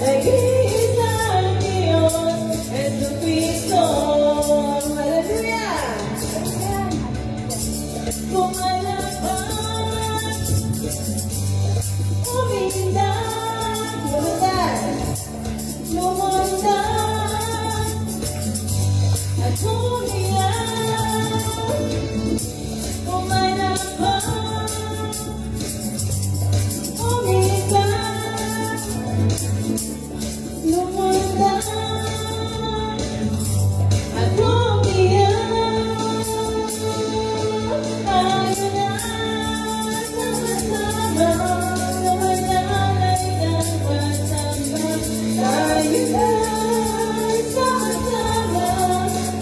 nag-iisang Diyos, Jesucristo. Hallelujah! Kumalapan, umindak, lumundag, at umiyak. Kumalapan, umindak, lumundag, at umiyak. Tayo na sama-sama, lumalalay ng kasama. Tayo na sama-sama,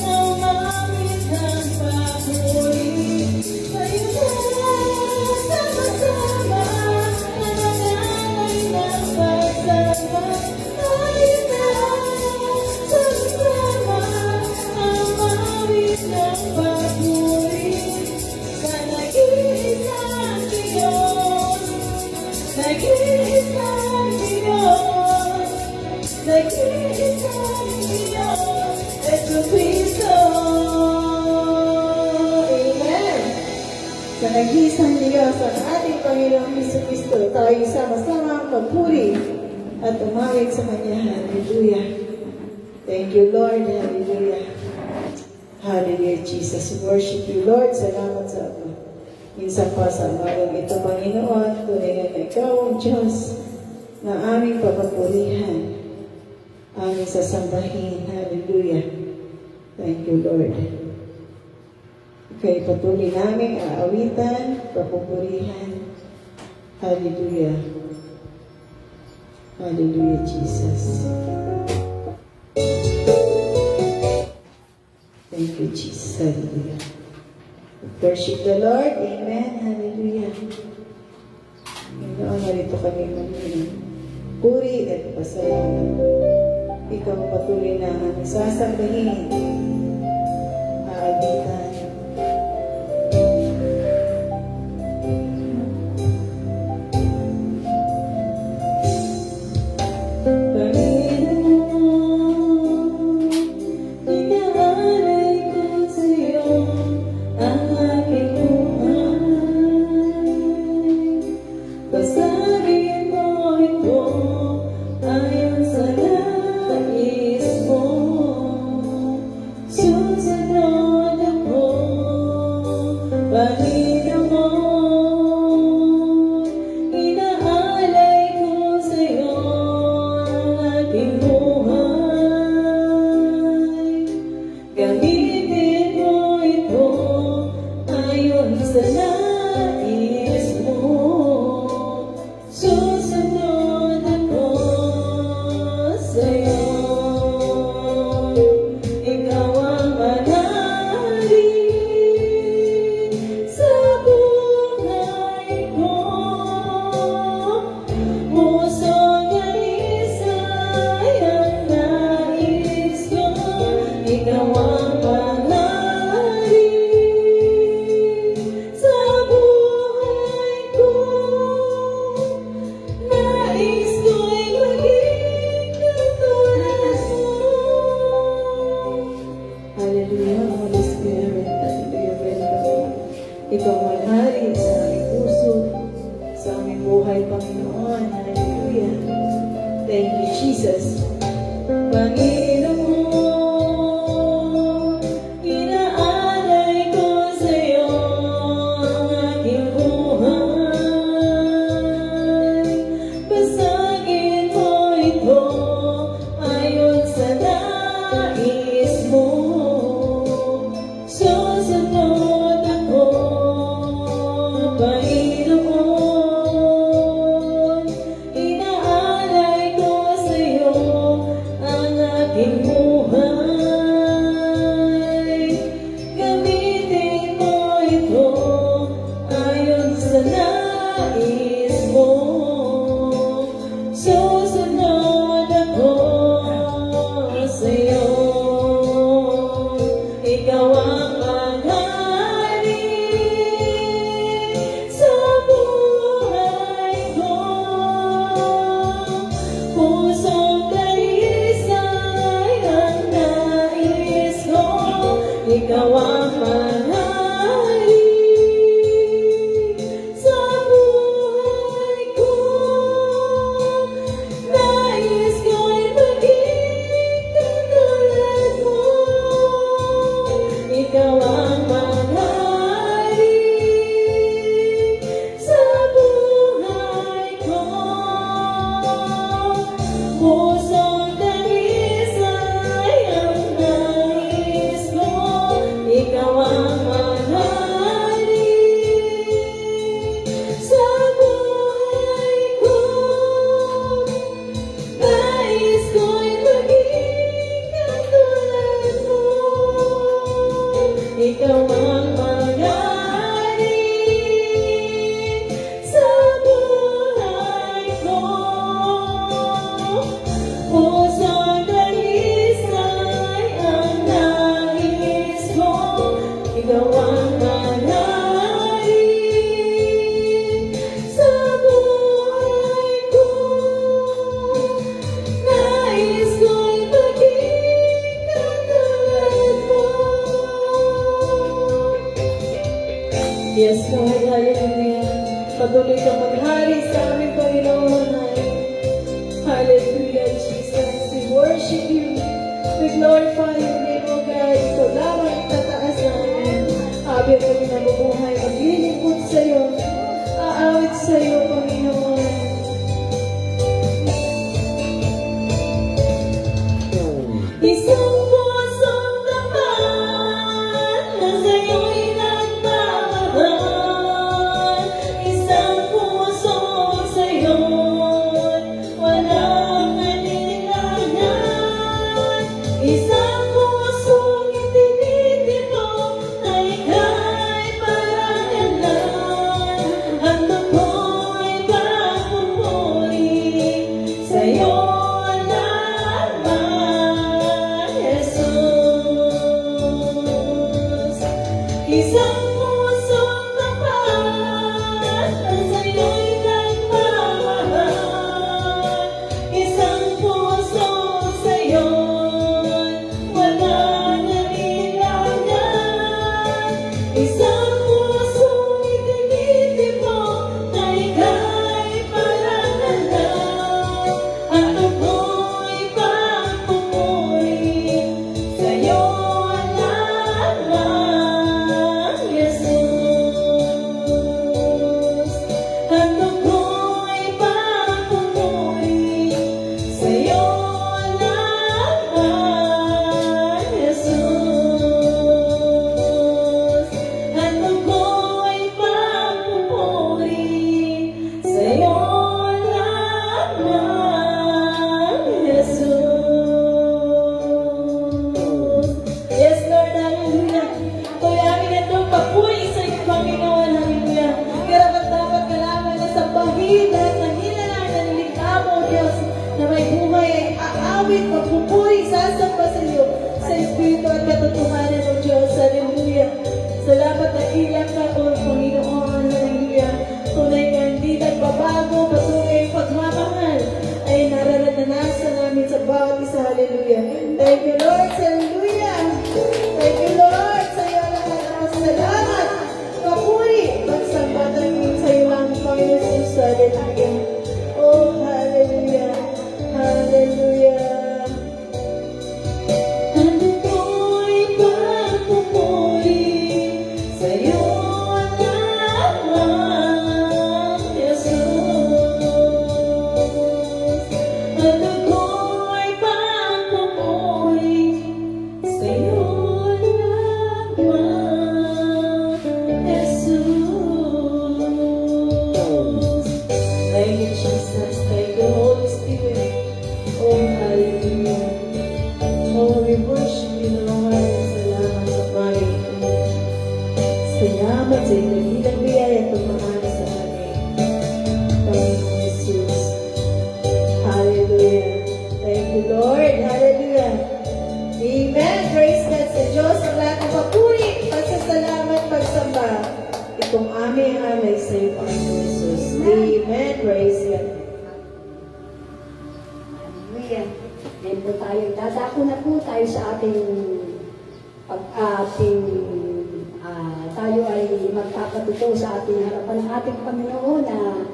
umawit ng papuri. Tayo na sama-sama, lumalalay ng kasama. Tayo na sama-sama, umawit ng papuri. Sa nag-iisang Diyos, nag-iisang Diyos, nag-iisang Diyos, Jesucristo. Amen. Sa nag-iisang Diyos, ang ating Panginoong Jesucristo, tayo sama-sama magpuri at umawit sa Kanya. Hallelujah. Thank you, Lord. Hallelujah. Hallelujah, Jesus. We worship you, Lord. Salamat sa minsan pa sa umagang ito, Panginoon. Tunay na ikaw ang Diyos na aming papapurihan, aming sasambahin. Hallelujah. Thank you, Lord. Okay, patuloy namin aawitan, papupurihan. Hallelujah. Hallelujah, Jesus. Thank you, Jesus. Hallelujah. Worship the Lord. Amen. Hallelujah. Panginoon, narito kami puri at pasalamat. Ikaw patuloy na aming sasambahin. Aagitan. Ikaw ang hari sa aming puso, sa aming buhay, Panginoon. Hallelujah. Thank you, Jesus. Panginoon, inaalay ko sa iyo ang aking buhay. Basagin mo ito ayon sa nais mo. Susunod ako, Panginoon, inaalay ko sa iyo ang aking buhay. Gamitin mo ito ayon sa nais mo. Susunod ako sa iyo. Ikaw ang maghari sa buhay ko. Puso pusong dalisay ang nais ko. Ikaw ang manahin sa buhay ko. Nais ko'y maging katulad mo. Yes, Lord, hallelujah. Patuloy kang maghari sa aming Panginoon. Hallelujah, Jesus. We worship you. We glorify your name, O God. Ikaw lamang ang tataas namin. Habang kami nabubuhay, maglilingkod sa iyo. Aawit sa iyo, Panginoon. Isang pusong tapat na sa'yo'y nagmamahal. Isang pusong sa'yo'y walang alinlangan. Isang pusong itinitipon na ika'y parangalan. Ang ako'y pagpupuri sa'yo lamang, Jesus. Isang pusong tapat na sa'yo'y nagmamahal. Isang pusong sa'yo'y walang alinlangan. Isang pusong itinitipon na ika'y parangalan. At ako'y pagpupuri sa'yo lamang, Jesus. At ako'y pagpupuri sa'yo lamang, Jesus. At ako'y pagpupuri sa'yo lamang, Jesus. Yes, Lord, hallelujah. Ito'y aming itong papuri sa iyo, Panginoon, hallelujah. Karapat dapat ka lamang na sa bahid at nangilalang na nilikha mo, Diyos, na may buhay ay aawit, magpupuri, sasamba sa iyo, sa Espiritu at katotohanan mo, Diyos, hallelujah. Salamat na ilang ka, O Panginoon, hallelujah. Tunay ka hindi nagbabago, patuloy ang pagmamahal ay nararanasan namin sa bawat isa, hallelujah. Thank you, Lord, hallelujah. Thank you, Lord, sa iyo lahat ang salamat, papuri, pagsamba namin sa iyo lang, Panginoon Jesus, hallelujah. Oh, hallelujah, hallelujah. At ako'y pagpupuri sa'yo lamang, Jesus. At ako'y pagpupuri sa'yo lamang, Jesus. Thank you, Jesus. Thank you, Holy Spirit. Oh, hallelujah. Oh, we worship you, Lord. Salamat sa Panginoon. Salamat sa ilahilang biyaya at pagmamahal sa amin. Panginoon Jesus. Hallelujah. Thank you, Lord. Hallelujah. Amen. Praise God sa Diyos. Ang lahat ng papuri, pagsasalamat, pagsamba. Itong aming alay sa iyo, Panginoon Jesus. Amen. Praise God. Hallelujah. Ngayon po tayo, dadako na po tayo sa ating tayo ay magpapatuto sa ating harapan ng ating Panginoon na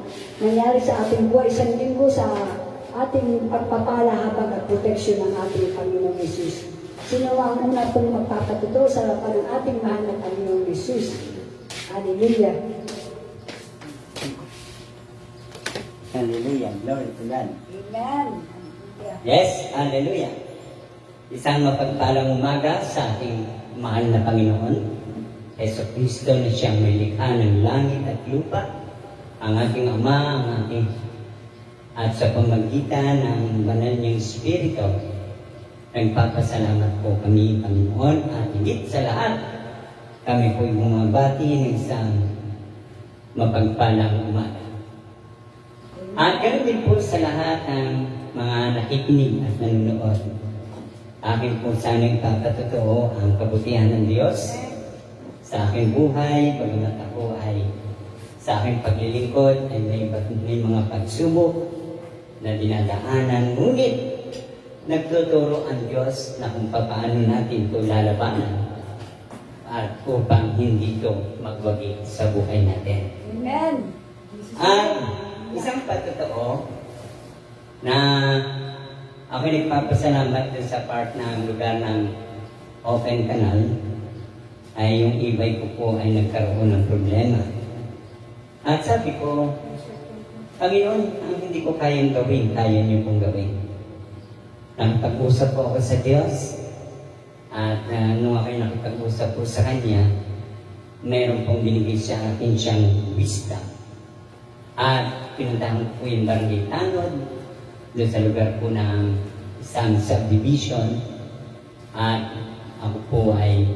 nangyari sa ating buhay isang linggo sa ating pagpapalahabag at proteksyon ng ating Panginoong Jesus. Sino ang una pong magpapatuto sa harapan ng ating mahal na Panginoong Jesus? Hallelujah. Hallelujah. Glory to God. Amen. Yes, hallelujah. Isang mapagpalang umaga sa ating mahal na Panginoon, Yeso Kristo na siyang may likha ng langit at lupa, ang ating Ama, ang ating at sa pamagitan ng banal niyang Espiritu, nagpapasalamat po kami, Panginoon, at higit sa lahat, kami po bumabati ng isang mapagpalang umaga. At ganoon din po sa lahat ng mga nakikinig at nanonood. Akin po sana ipapatotoo ang kabutihan ng Diyos sa aking buhay, bagamat ako ay sa aking paglilingkod ay may mga pagsubok na dinadaanan. Ngunit nagtuturo ang Diyos na kung paano natin ito lalabanan at upang hindi ito magwagi sa buhay natin. Amen. At isang patotoo na ako nagpapasalamat dun sa part ng lugar ng open canal ay yung ibay ko po ay nagkaroon ng problema. At sabi ko, Panginoon, ang hindi ko kayang gawin, kaya niyo pong gawin. Nakipag-usap po ako sa Diyos at nung ako'y nakipag-usap po sa Kanya, meron pong binigay sa akin siyang wisdom. At pinuntahan ko po yung Barangay Tanod, doon sa lugar po ng isang subdivision. At ako po ay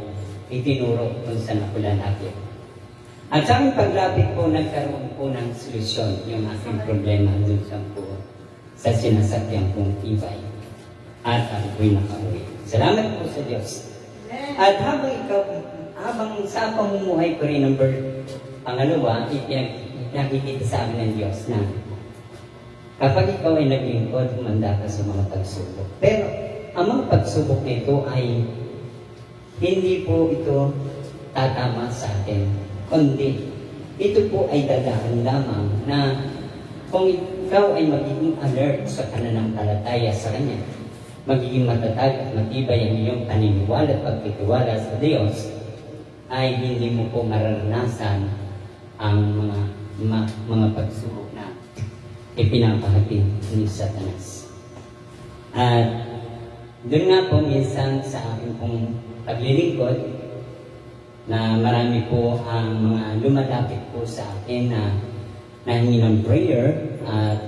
itinuro kung saan ako lalapit. At sa aking paglapit po, nagkaroon po ng solusyon yung aking problema doon sa sinasakyan kong ibay. At ako po'y nakauwi. Salamat po sa Diyos. At habang sa pamumuhay ko rin, pangalawa, ipinakikita sa amin ng Diyos na kapag ikaw ay naglingkod, humanda ka sa mga pagsubok. Pero ang mga pagsubok na ito ay hindi po ito tatama sa atin, kundi ito po ay dadaan lamang na kung ikaw ay magiging alert sa pananampalataya sa Kanya, magiging matatag at matibay ang iyong paniniwala at pagtitiwala sa Diyos, ay hindi mo po mararanasan ang mga pagsubok na ipinapahatid ni Satanas. At doon nga po minsan sa aking pong paglilingkod na marami po ang mga lumalapit po sa akin na nahingi ng prayer at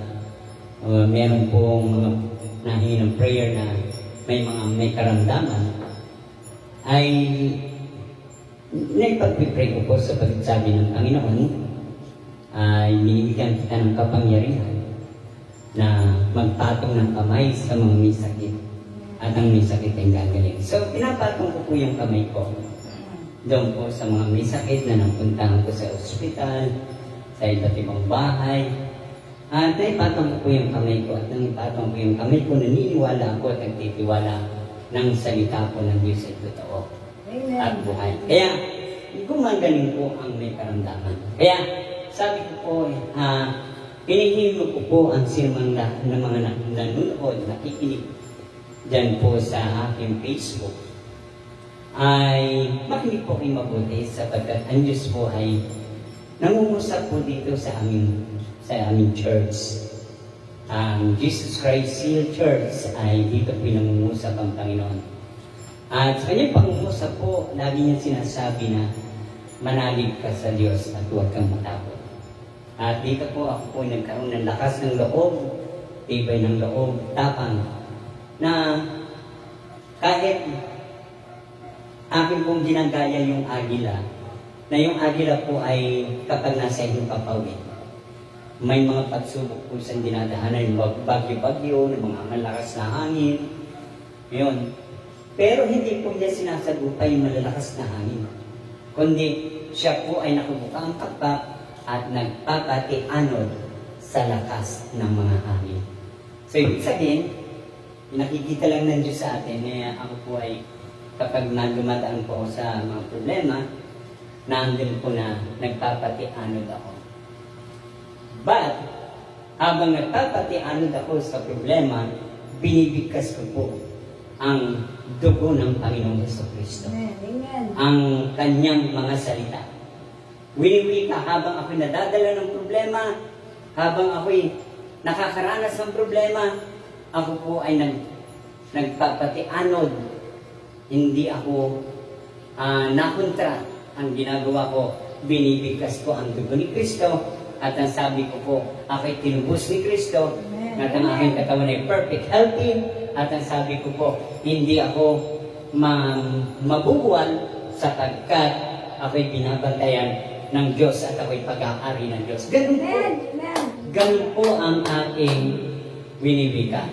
meron po mga nahingi ng prayer na may karamdaman ay naipagpipray ko po sa pagsabi ng Panginoon ay binibigyan kita ng kapangyarihan na magpatong ng kamay sa mga may sakit at ang may sakit ay gagaling. So, pinapatong ko po yung kamay ko doon po sa mga may sakit na napuntahan ko sa ospital, sa iba't ibang bahay. At naipatong ko po yung kamay ko at nang ipatong ko yung kamay ko, naniniwala ako at nagtitiwala ng salita po ng Diyos ay totoo at buhay. Kaya, gumagaling po ang may karamdaman. Kaya, sabi ko po, pinihilo ko po ang sinumang ng mga nanonood, nakikinig dyan po sa aking Facebook, ay makinig po kayo mabuti sapagkat ang Diyos po ay nangungusap po dito sa aming church. Ang Jesus Christ Seal Church ay dito pinangungusap ang Panginoon. At sa kanyang pangungusap po, lagi niya sinasabi na manalig ka sa Diyos at huwag kang matakot. At dito po ako po nagkaroon ng lakas ng loob, tibay ng loob, tapang, na kahit akin pong ginagaya yung agila, na yung agila po ay kapag nasa inyong papawid, may mga pagsubok po sa dinadaanan, yung bagyo-bagyo, ng mga malakas na hangin, yun. Pero hindi po niya sinasagupay yung malalakas na hangin, kundi siya po ay nakabuka ang pakpak at nagpapati-anod sa lakas ng mga hangin. So, ibig sabihin, nakikita lang ng Diyos sa atin, ako po ay kapag dumadaan po ako sa mga problema, nandun po na nagpapati-anod ako. But, habang nagpapati-anod ako sa problema, binibigkas ko po ang dugo ng Panginoong Jesucristo. Amen. Ang kanyang mga salita. Winiwika habang ako'y nadadala ng problema, habang ako'y nakakaranas ng problema, ako po ay nagpapati-anod. Hindi ako nakontra. Ang ginagawa ko, binibigkas ko ang dugo ni Kristo at ang sabi ko po, ako'y tinubos ni Kristo at ang aking katawan ay perfect healthy at ang sabi ko po, hindi ako mabubuwal sapagkat ako'y binabantayan ng Diyos at ako'y pag-aari ng Diyos. Ganun po. Amen. Ganun po ang aking winiwika.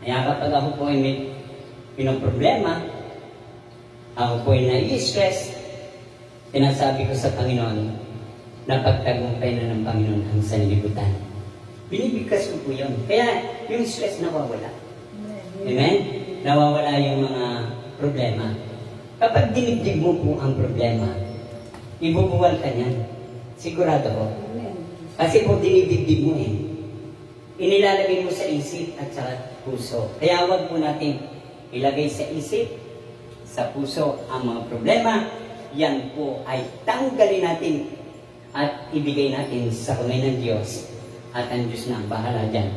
Kaya kapag ako po ay may pinoproblema, ako po ay nai-stress, sinasabi ko sa Panginoon na pagtagumpay na ng Panginoon ang sanlibutan. Binibigkas ko po yun. Kaya yung stress nawawala. Amen? Nawawala yung mga problema. Kapag dinibdig mo po ang problema, ibubuwal ka niyan. Sigurado ko. Amen. Kasi po dinibdig mo eh. Inilalagay mo sa isip at sa puso. Kaya huwag po natin ilagay sa isip, sa puso ang mga problema. Yan po ay tanggalin natin at ibigay natin sa kamay ng Diyos. At ang Diyos na ang bahala dyan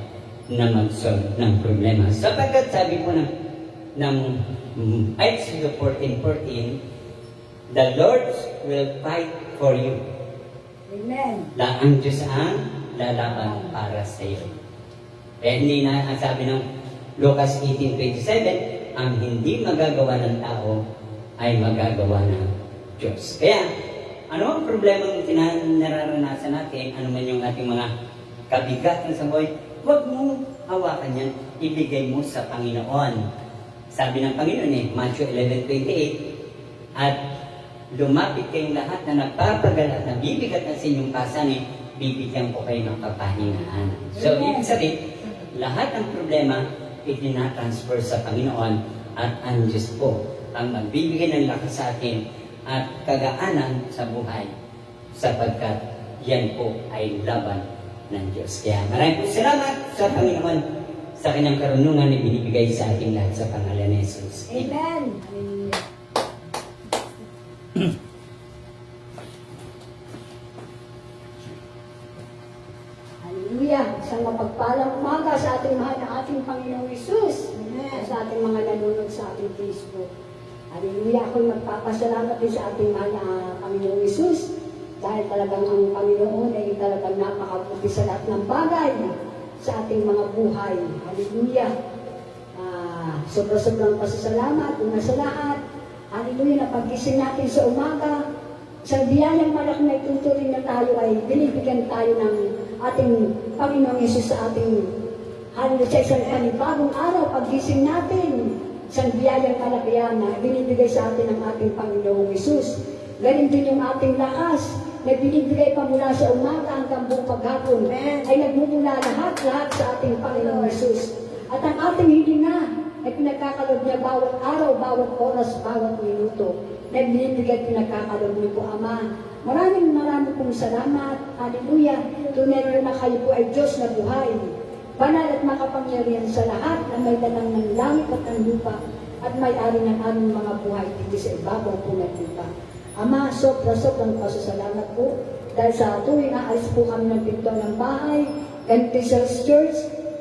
na mag-solve ng problema. Sapagkat sabi po ng Exodus 14:14, the Lord will fight for you. Amen. Ang Diyos ang lalaban para sa iyo. Eh, hindi na ang sabi ng Lucas 18:27, ang hindi magagawa ng tao ay magagawa ng Diyos. Kaya, ano ang problema ng nararanasan natin, ano man yung ating mga kabigatan sa buhay, huwag mong hawakan yan, ibigay mo sa Panginoon. Sabi ng Panginoon Matthew 11:28, at lumapit kayong lahat na nagpapagal at nabibigat na sa inyong pasan, bibigyan ko kayo ng kapahingahan. So, ibig sabihin, lahat ng problema, itinatransfer sa Panginoon at ang Diyos po ang magbibigay ng lakas sa atin at kagaanan sa buhay sapagkat yan po ay laban ng Diyos. Kaya maraming po salamat sa Panginoon sa kanyang karunungan na binibigay sa ating lahat sa pangalan ni Jesus. Amen. Hallelujah. Hallelujah. Isang mapagpalang umaga sa ating mahal na ating Panginoong Isus. Amen. Sa ating mga nanonood sa ating Facebook. Hallelujah. Ako'y magpapasalamat din sa ating mahal na Panginoong Isus. Dahil talagang ang Panginoon ay talagang napakabuti sa lahat ng bagay sa ating mga buhay. Hallelujah. Sobrang pasasalamat una sa lahat. Hallelujah. Na paggising natin sa umaga, sa biyayang malaki na ituturing na tayo ay binibigyan tayo ng ating Panginoong Yesus sa ating hallelujah, sa isang panibagong araw, paggising natin, isang biyayang malaki yan na binibigay sa atin ng ating Panginoong Yesus. Ganun din yung ating lakas na binibigay pa mula sa umaga hanggang buong paghapon ay nagmumula lahat sa ating Panginoong Yesus. At ang ating hilinga ay pinagkakaloob niya bawat araw, bawat oras, bawat minuto. Na binibigay pinagkakaloob niyo po, Ama. Maraming pong salamat. Hallelujah. Tunay na kayo po ay Diyos na buhay. Banal at makapangyarihan sa lahat na may dalang ng langit at ng lupa at may-ari ng aming mga buhay dito sa ibabaw po ng lupa. Ama, sobrang pasasalamat po dahil sa tuwing aalis po kami ng pinto ng bahay, Cantisels Church,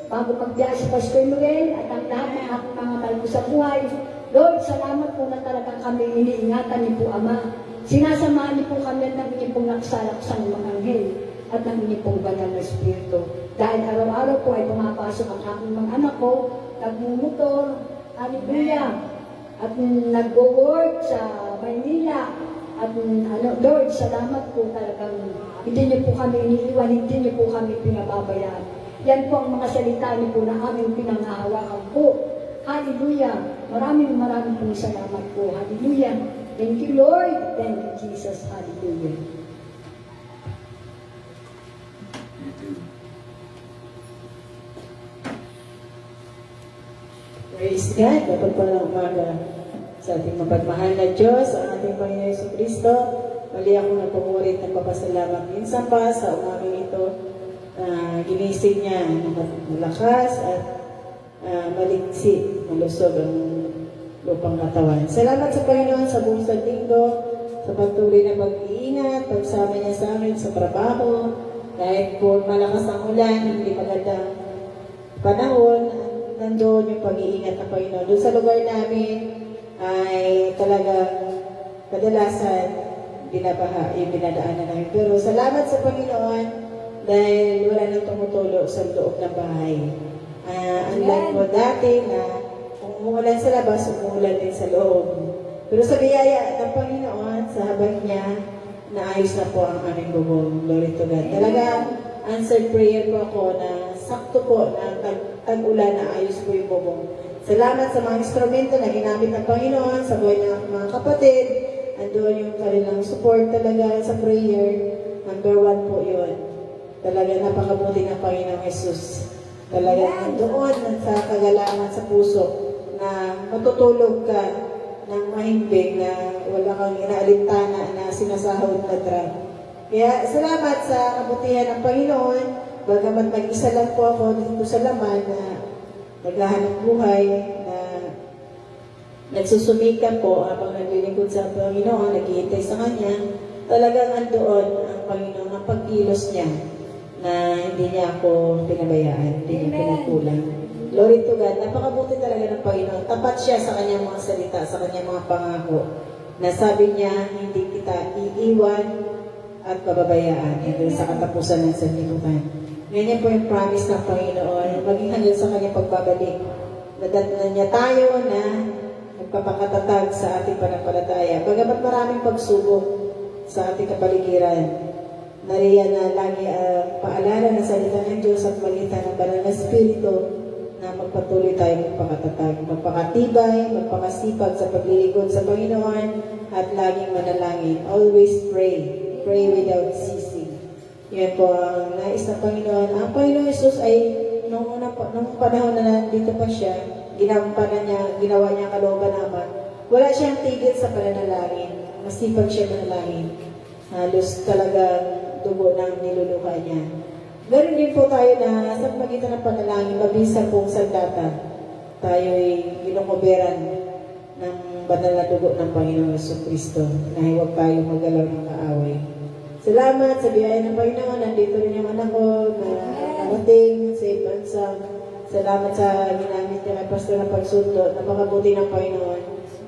bago magbiyahe si Pastor Noel at ang lahat ng aking mga mahal po sa buhay. Lord, salamat po na talagang kami iniingatan niyo po, Ama. Sinasamahan niyo po kami ng inyong pong naksalaksang mga anghel at ng inyong pong banal na Espiritu. Dahil araw-araw po ay pumapasok ang aking mga anak ko, nagmumotor, hallelujah, at nag-work sa Maynila. At Lord, salamat po talagang hindi niyo po kami iniiwan, hindi niyo po kami pinababayaan. Yan po ang mga salita niyo po na aming pinangahawakan po. Hallelujah. Maraming pong salamat po. Hallelujah. Thank you, Lord. Thank you, Jesus. Hallelujah. Praise God. Dapat pala umaga sa ating mapagmahal na Diyos, ang ating Panginoon Yesu Cristo. Mali ako nagpumurit ng papasalamat minsan pa sa umagang ito. Ginising niya ng malakas at maliksi, malusog ang lupang katawan. Salamat sa Panginoon sa buong linggo, sa pagtuloy na pag-iingat, pagsama niya sa amin sa trabaho, kahit po malakas ang ulan, hindi magandang panahon, nandoon yung pag-iingat ng Panginoon. Doon sa lugar namin ay talagang kadalasan binabaha yung dinadaanan namin. Pero salamat sa Panginoon dahil wala nang tumutulo sa loob ng bahay. Unlike po dati na kung umuulan sa labas, umuulan din sa loob. Pero sa biyaya ng Panginoon, sa habang niya, naayos na po ang aming bubong. Glory to God. Talaga, answered prayer po ako na sakto po na tag-ulan na ayos po yung bubong. Salamat sa mga instrumento na ginamit ng Panginoon sa buhay ng mga kapatid. Andoon yung kanilang support talaga sa prayer. Number 1 po yun. Talaga napakabuti ng Panginoong Jesus. Talaga nandoon sa kagalangan sa puso na matutulog ka ng mahimbing na wala kang inaalintana na sinasahod na drug. Kaya salamat sa kabutihan ng Panginoon. Bagamat mag-isa lang po ako dito sa laman na naghahanap buhay, na nagsusumika po habang naglilingkod sa Panginoon, naghihintay sa Kanya, talagang andoon ang Panginoon ang pagkilos niya na hindi niya ako pinabayaan, hindi niya pinagkulang. Glory to God. Napakabuti talaga ng Panginoon. Tapat siya sa kanyang mga salita, sa kanyang mga pangako. Na sabi niya, hindi kita iiwan at pababayaan hanggang sa katapusan ng sanlibutan. Ganyan po yung promise ng Panginoon. Maging hanggang sa kanyang pagbabalik. Nadatnan niya tayo na magpapakatatag sa ating panampalataya. Bagamat maraming pagsubok sa ating kapaligiran, nariyan na lagi ang paalala ng salita ng Diyos at magitan ng banal na Espiritu na magpatuloy tayo magpakatatag, magpakatibay, magpakasipag sa paglilingkod sa Panginoon at laging manalangin. Always pray. Pray without ceasing. Yan po ang nais ng Panginoon. Ang Panginoon Jesus ay nung panahon na nandito pa siya, ginawa niya kalooban naman. Wala siyang tigil sa pananalangin. Masipag siya manalangin. Halos talagang dugo ng niluluha niya. Ganoon din po tayo na sa magitan ng panalangin, mabisa pong sandata, tayo ay ginukuberan ng banal na dugo ng Panginoong Jesucristo na huwag tayo magalaw ng kaaway. Salamat sa biyaya ng Panginoon. Nandito rin yung anak ko na namating sa ibang sang. Salamat sa ginamit niya kay Pastor ng pagsundo. Napakabuti ng Panginoon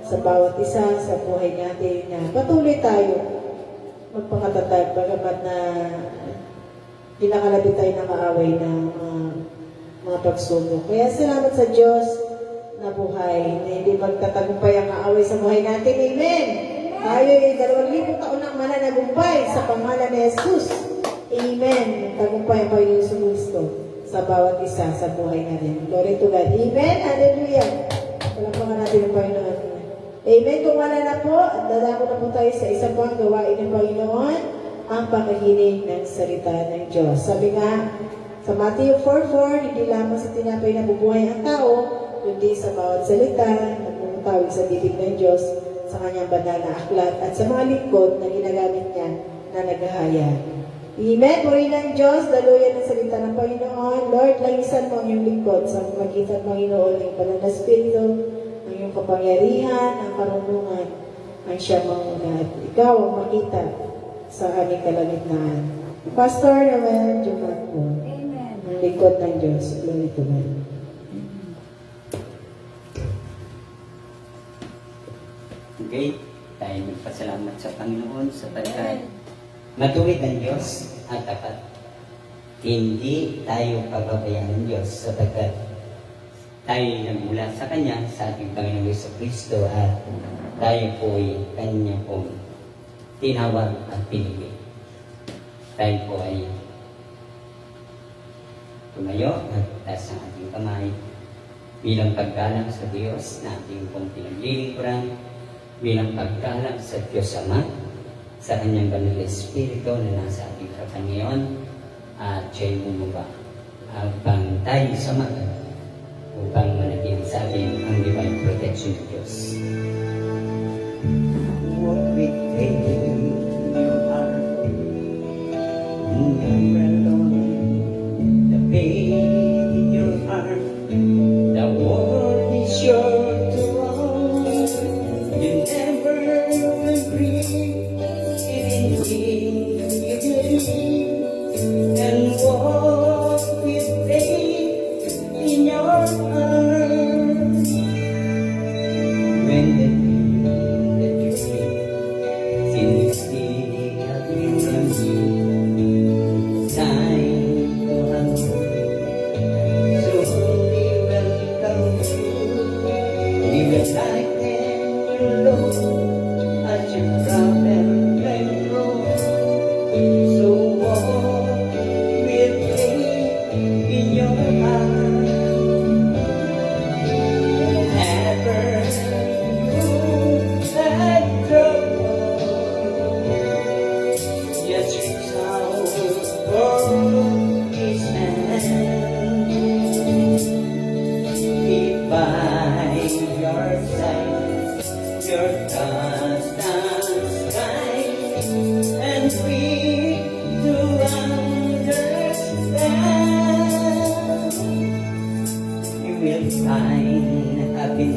sa bawat isa sa buhay natin na patuloy tayo magpakatatag, bagamat na kinakalabit tayo ng kaaway ng mga pagsubok. Kaya salamat sa Diyos na buhay, na hindi magtatagumpay ang kaaway sa buhay natin. Amen! Tayo ay 2,000 taon nang mananagumpay sa pangalan ni Jesus. Amen! Tagumpay ang Panginoon Jesucristo sa bawat isa sa buhay natin. Glory to God. Amen! Hallelujah! Palapakan natin ang Panginoon. Amen. Kung wala na po, dadako na po tayo sa isang pang gawain ng Panginoon, ang pakikinig ng salita ng Diyos. Sabi nga, sa Matthew 4:4, hindi lamang sa tinapay na bubuhay ang tao, kundi sa bawat salita na pumutawid sa bibig ng Diyos, sa kanyang banal na aklat, at sa mga lingkod na ginagamit niya na naghahaya. Amen. Purihin ng Diyos, daluyan ng salita ng Panginoon. Lord, langisan mo ang iyong lingkod sa magitan ng Panginoon ng banal na Espiritu, ang iyong kapangyarihan, ang karunungan, ang siya manguna at ikaw ang makita sa aming kalagitnaan. Pastor Noel Jumat po, ang lingkod ng Diyos. Glory to God. Okay, tayo magpasalamat sa Panginoon sapagkat matuwid ang Diyos at tapat. Hindi tayo pababayaan ng Diyos sapagkat tayo nagmula sa Kanya, sa ating Panginoong Jesucristo, at tayo po ay Kanya pong tinawag at pinili. Tayo po ay tumayo at taas ang ating kamay bilang paggalang sa Diyos na ating pong pinaglilingkuran, bilang paggalang sa Diyos Ama, sa Kanyang Banal na Espiritu na nasa ating harapan ngayon, at siya'y bumuba habang tayo samahan upang manatili sa atin ang divine protection ng Diyos. Walk with faith in your heart, never alone. The faith in your heart, the world is your to all. You never agree, even if you believe, and walk with faith in your heart. When the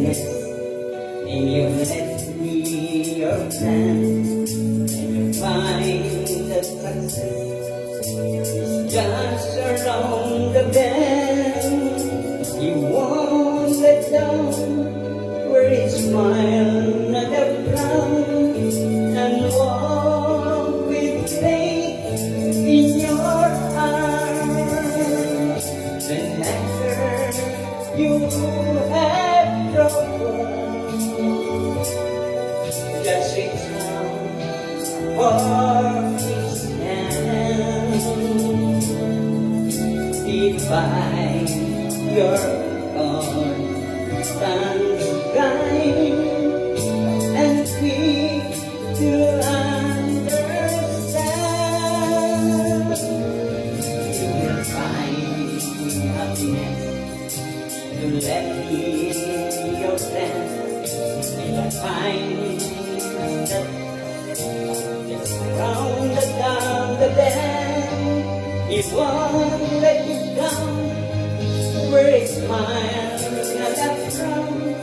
happiness, and you let me your plan, and you find that success is just around the bend. You won't let down, where you smile, not a frown, and walk with faith in your arms. Whenever you have trouble, just reach out for His hand. Divine your constant guide, and quick to understand. You will find happiness to let me your friend. You will find that just round the down the bend. It won't let you down, where it smiles not a frown,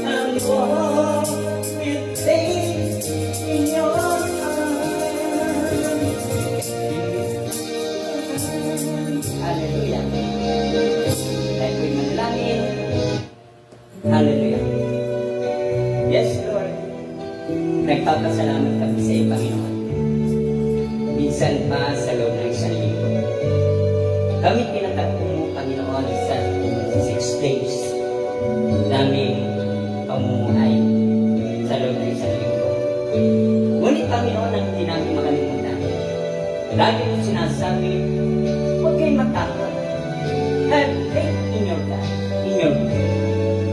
and walk with faith in your arms. Hallelujah. Tayo po'y manalangin. Hallelujah. Yes, Lord. Nagpapasalamat kami sa iyo, Panginoon. Minsan pa sa loob ng isang linggo, kami tinatakbo mo, Panginoon, sa 6 days namin pamumuhay sa loob ng isang linggo. Ngunit, Panginoon, ang hindi namin makalimutan, lagi mo sinasabi, huwag kayong matakot. Have faith in your God.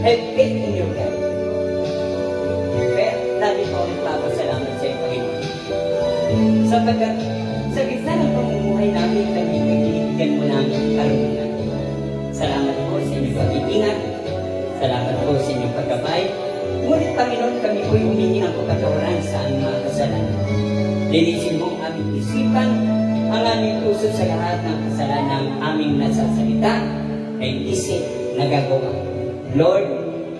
Have faith in your God. Kaya lagi po ang nagpapasalamat sa iyo, Panginoon. Sapagkat sa gitna ng pamumuhay namin, kami binibigyan mo ng karunungan. Salamat po sa inyong pag-iingat. Salamat po sa inyong paggabay. Ngunit, Panginoon, kami po'y humingi ng kapatawaran sa aming mga kasalanan. Linisin mo ang aming isipan, ang aming puso sa lahat ng kasalanan ng aming nasasalita, ay isip, nagagawa. Lord,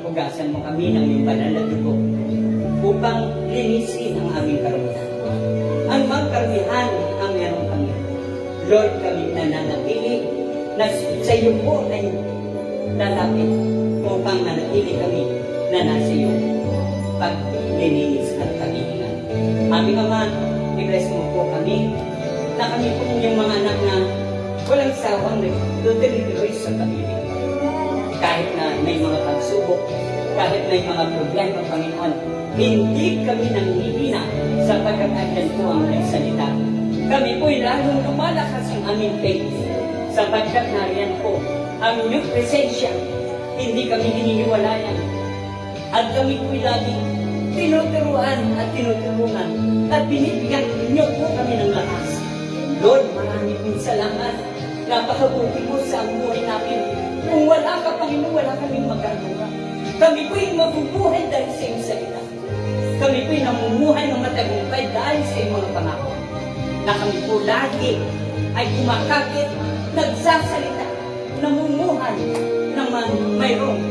hugasan mo kami ng iyong banal na dugo upang linisin ang aming karunungan. Ang mga karamihan ang meron kami. Lord, kami nananatili na sa iyo po ay lalapit upang nanatili kami na nasa iyo paglilinis at pag-iingat. Aming Ama, i-bless mo po kami na kami po yung mga anak na walang sawang nagtutuloy sa pag-ibig. Kahit na may mga pagsubok, kahit may mga problema, Panginoon, hindi kami nanghihina sapagkat andyan po ang nagsalita. Kami po'y lalong lumalakas ang aming faith sapagkat nariyan po ang inyong presensya. Hindi kami hininiwalayan. At kami po'y lagi tinuturuan at tinutulungan at binibigyan niyo po kami ng lakas. Lord, maraming salamat. Napakabuti mo sa buhay namin. Kung wala ka, Panginoon, wala kaming magagawa. Kami po'y mabubuhay dahil sa iyong salita. Kami po'y namumuhay ng matagumpay dahil sa iyong mga pangako. Na kami po lagi ay kumakakit, nagsasalita, namumuhay naman mayroong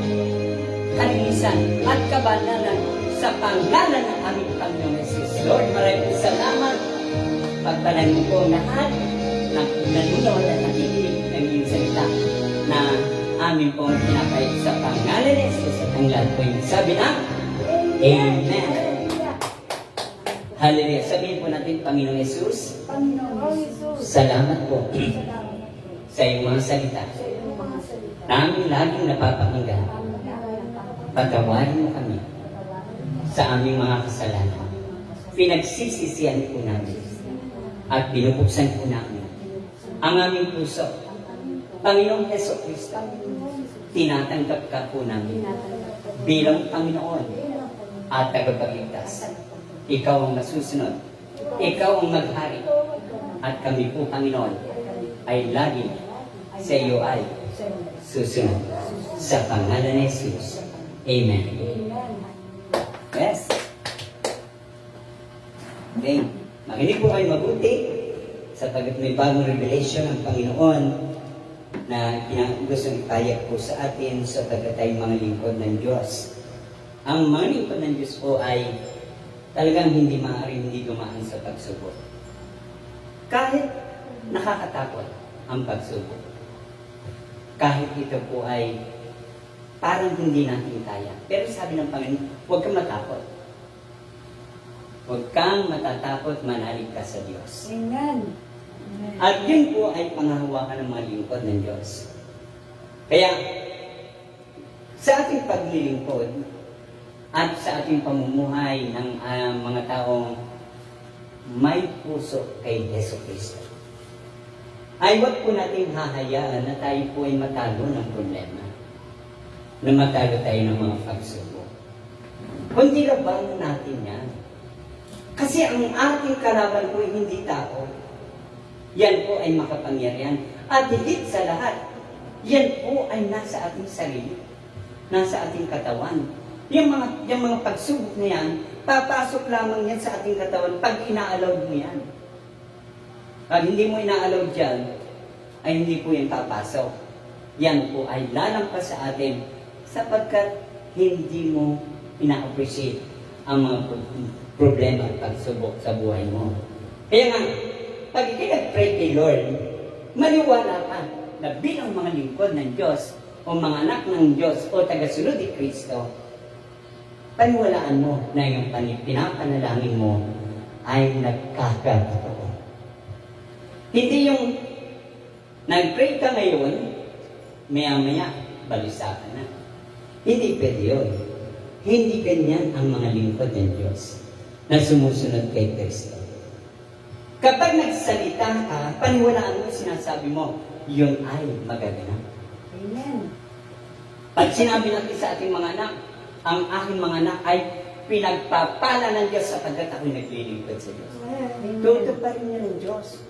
kalinisan at kabanalan sa pangalan ng aming Panginoon Jesus. Lord, maraming salamat. Pagpalan mo po lahat ng nanonood at nakikinig ng iyong salita na amin pong pinapahit sa pangalan ni Jesus at ang lahat po yung sabi na Amen. Hallelujah. Sabihin po natin, Panginoon Jesus, salamat po sa iyong mga salita na aming laging napapakinggan. Patawarin mo kami sa aming mga kasalanan. Pinagsisisihan po namin at binubuksan po namin ang aming puso. Panginoong Heso Kristo, tinatanggap ka po namin bilang Panginoon at tagapagligtas. Ikaw ang nasusunod. Ikaw ang maghari. At kami po, Panginoon, ay lagi sa iyo ay susunod. Sa pangalan ni Jesus. Amen. Yes. Okay. Makinig po kayo mabuti sapagkat may bagong revelation ng Panginoon na gustong ipahayag po sa atin sapagkat tayo mga lingkod ng Diyos. ang mga lingkod ng Diyos po ay talagang hindi maaaring hindi dumaan sa pagsubok. Kahit nakakatakot ang pagsubok. Kahit ito po ay parang hindi natin kaya. Pero sabi ng Panginoon, huwag kang matakot. Huwag kang matatakot, manalig ka sa Diyos. Amen. At yun po ay panghahawakan ng mga lingkod ng Diyos. Kaya, sa ating paglilingkod at sa ating pamumuhay ng mga taong may puso kay Yesu Cristo, ay wag po natin hahayaan na tayo po ay matalo ng problema, na matalo tayo ng mga pagsubok. Kundi labanan natin yan. Kasi ang ating kalaban po ay hindi tao. Yan po ay makapangyarihan. At higit sa lahat, yan po ay nasa ating sarili. Nasa ating katawan. Yung mga pagsubok na yan, papasok lamang yan sa ating katawan pag ina-allowed mo yan. Pag hindi mo ina-allowed dyan, ay hindi po yan papasok. Yan po ay lalampas sa atin sapagkat hindi mo ina-appreciate ang mga problema at pagsubok sa buhay mo. Kaya nga, pag ikinag-pray kay Lord, maniwala ka na bilang mga lingkod ng Diyos o mga anak ng Diyos o tagasunod ni Kristo, paniwalaan mo na yung pinapanalangin mo ay nagkakatotoo. Hindi yung nag-pray ka ngayon, maya-maya, balisa ka na. Hindi pwede yun. Hindi ganyan ang mga lingkod ng Diyos na sumusunod kay Kristo. Kapag nagsalita ka, paniwalaan mo sinasabi mo, yun ay magaganap. Amen. Pag sinabi natin sa ating mga anak, ang aking mga anak ay pinagpapala ng Diyos sapagkat ako'y naglilingkod sa Diyos. Tuto pa rin yan ng Diyos.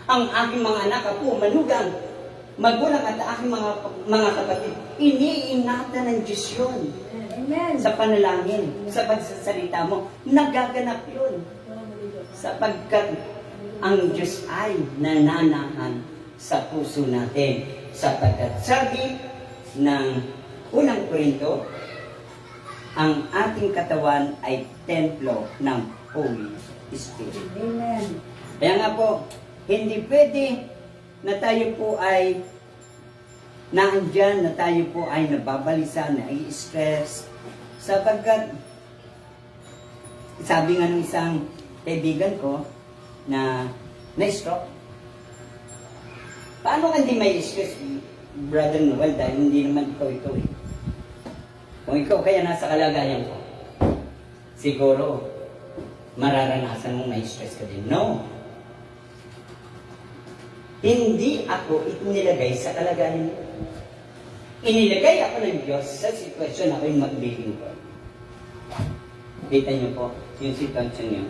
Ang aking mga anak, ako, manugang, magulang at aking mga kapatid, iniingatan ng Diyos yun. Amen. Sa panalangin, sa pagsasalita mo, nagaganap yun. Sapagkat ang Diyos ay nananahan sa puso natin. Sapagkat sabi ng unang Korinto, ang ating katawan ay templo ng Holy Spirit. Amen. Kaya nga po, hindi pwede na tayo po ay naandyan, na tayo po ay nababalisa, na-stress, sapagkat sabi nga ng isang kaibigan ko na na-stroke. Paano ka hindi may stress, Brother Noel, dahil hindi naman ikaw eh. Kung ikaw kaya nasa kalagayan ko, siguro mararanasan mong may stress ka din. No. Hindi ako inilagay sa kalagayan mo. Inilagay ako ng Diyos sa sitwasyon ako yung maglilingkod. Kita niyo po, yung sitwasyon niyo,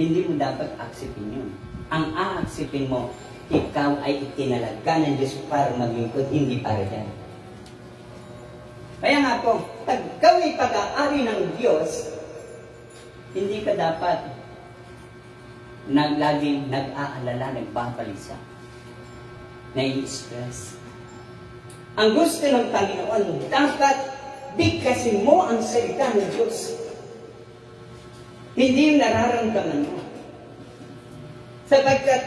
hindi mo dapat aksipin yun. Ang aaksipin mo, ikaw ay itinalaga ng Diyos para maglingkod, hindi para dyan. Kaya nga po, pag ikaw ay pag-aari ng Diyos, hindi ka dapat laging nag-aalala, nagbabalisa, nai-stress. Ang gusto ng Panginoon, dapat bigkasin mo ang salita ng Diyos. Hindi yung nararamdaman mo. Sapagkat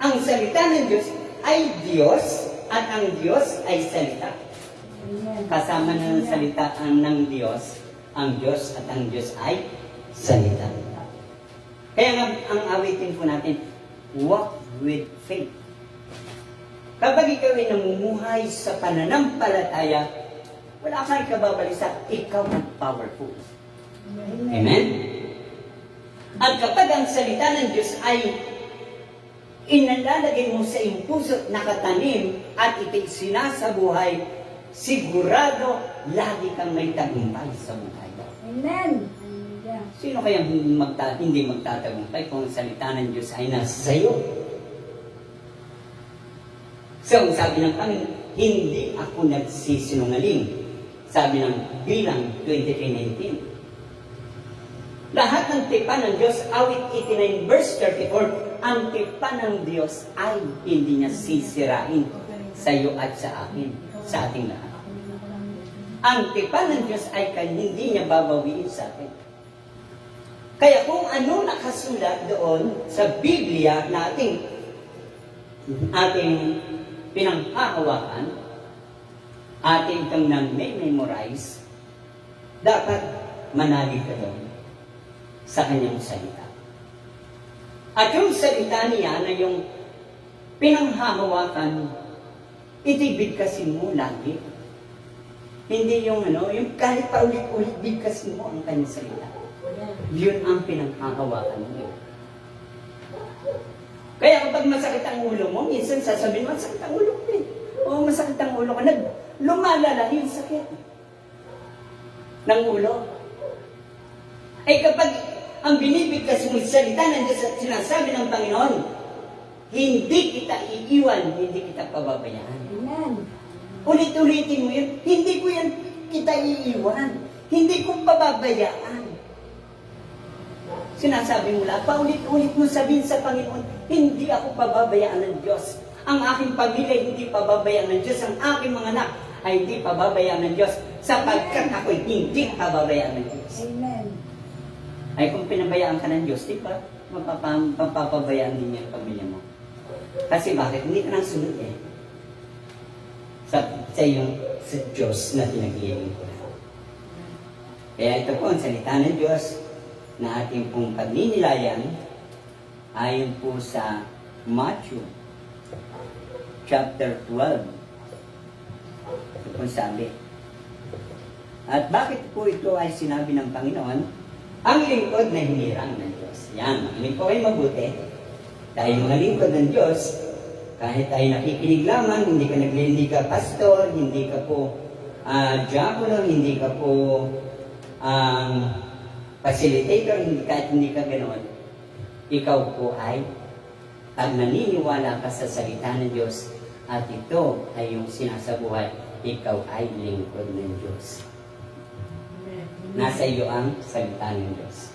ang salita ng Diyos ay Diyos at ang Diyos ay salita. Amen. Kasama ng salita ng Diyos, ang Diyos at ang Diyos ay salita. Kaya nga, ang awitin po natin, walk with faith. Kapag ikaw ay namumuhay sa pananampalataya, wala kang ikababalisa, ikaw ang powerful. Amen? At kapag ang salita ng Diyos ay inalalagay mo sa iyong puso, nakatanim, at ito'y sinasabuhay, sigurado, lagi kang may tagumpay sa buhay. Amen. Sino kaya hindi magtatagumpay kung ang salita ng Diyos ay nasa sayo? So, sabi ng Panginoon, hindi ako nagsisinungaling. Sabi ng Bilang 23:19. Lahat ng tipan ng Diyos, awit 89 verse 34, ang tipan ng Diyos ay hindi niya sisirain sa iyo at sa akin, sa ating lahat. ang tipan ng Diyos ay hindi niya babawiin sa akin. Kaya kung ano nakasulat doon sa Biblia na ating pinanghahawakan, ating itong memorize, dapat manalig ka doon sa kanyang salita. At yung salita niya na yung pinanghahawakan, itibigkasin mo lagi. Hindi yung yung kahit paulit-ulit bigkasin mo ang kanyang salita. Yun ang pinanghahawakan mo. Kaya kapag masakit ang ulo mo, minsan sasabihin mo, masakit ang ulo ko eh. O masakit ang ulo ko. Lumalala yung sakit ng ulo. Ay kapag ang binibigkas mo salita ng Diyos at sinasabi ng Panginoon, hindi kita iiwan, hindi kita pababayaan. Amen. Ulit-ulitin mo yun, hindi ko yan kita iiwan, hindi ko pababayaan. Sinasabi mo lang, paulit-ulit mo sabihin sa Panginoon, hindi ako pababayaan ng Diyos. Ang aking pamilya hindi pababayaan ng Diyos. Ang aking mga anak ay hindi pababayaan ng Diyos. Sapagkat ako hindi pababayaan ng Diyos. Amen. Ay kung pinabayaan ka ng Diyos, di ba? Mapapabayaan din niya ang pamilya mo. Kasi bakit? Hindi ka nang sunod eh. Sa Diyos na pinagliling ko. Kaya ito po ang salita ng Diyos na ating pong pagninilayan ayon po sa Matthew chapter 12. Ito po sabi. At bakit po ito ay sinabi ng Panginoon? Ang lingkod na hinirang ng Diyos. Yan, makinig po kayo mabuti. Dahil mga lingkod ng Diyos, kahit ay nakikinig lamang, hindi ka pastor, hindi ka po diakono, hindi ka po facilitator, kahit hindi ka ganoon, ikaw po ay pag naniniwala ka sa salita ng Diyos at ito ay yung sinasabuhay, ikaw ay lingkod ng Diyos. Nasa iyo ang salita ng Diyos.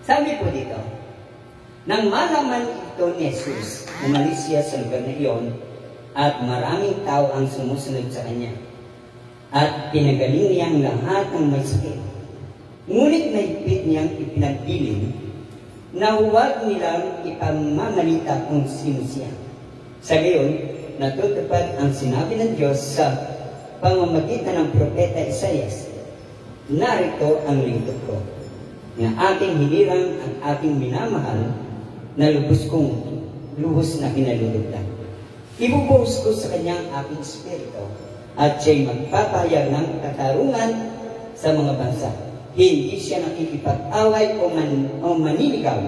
Sabi po dito, nang malaman ito ni Jesus, umalis siya sa lugar na iyon at maraming tao ang sumusunod sa kanya. At pinagaling niyang lahat ng may sakit. Ngunit mahigpit niyang ipinagpiling na huwag nilang ipamamalita kung sino siya. Sa gayon, natutupad ang sinabi ng Diyos sa pamamagitan ng propeta Isaias. Narito ang lingkod ko, na aking hinirang ang aking minamahal, na lubos na kinalulugdan. Ibubuhos ko sa kanyang aking spirito, at siya'y magpapahayag ng katarungan sa mga bansa. Hindi siya nakikipag-away o maniligaw,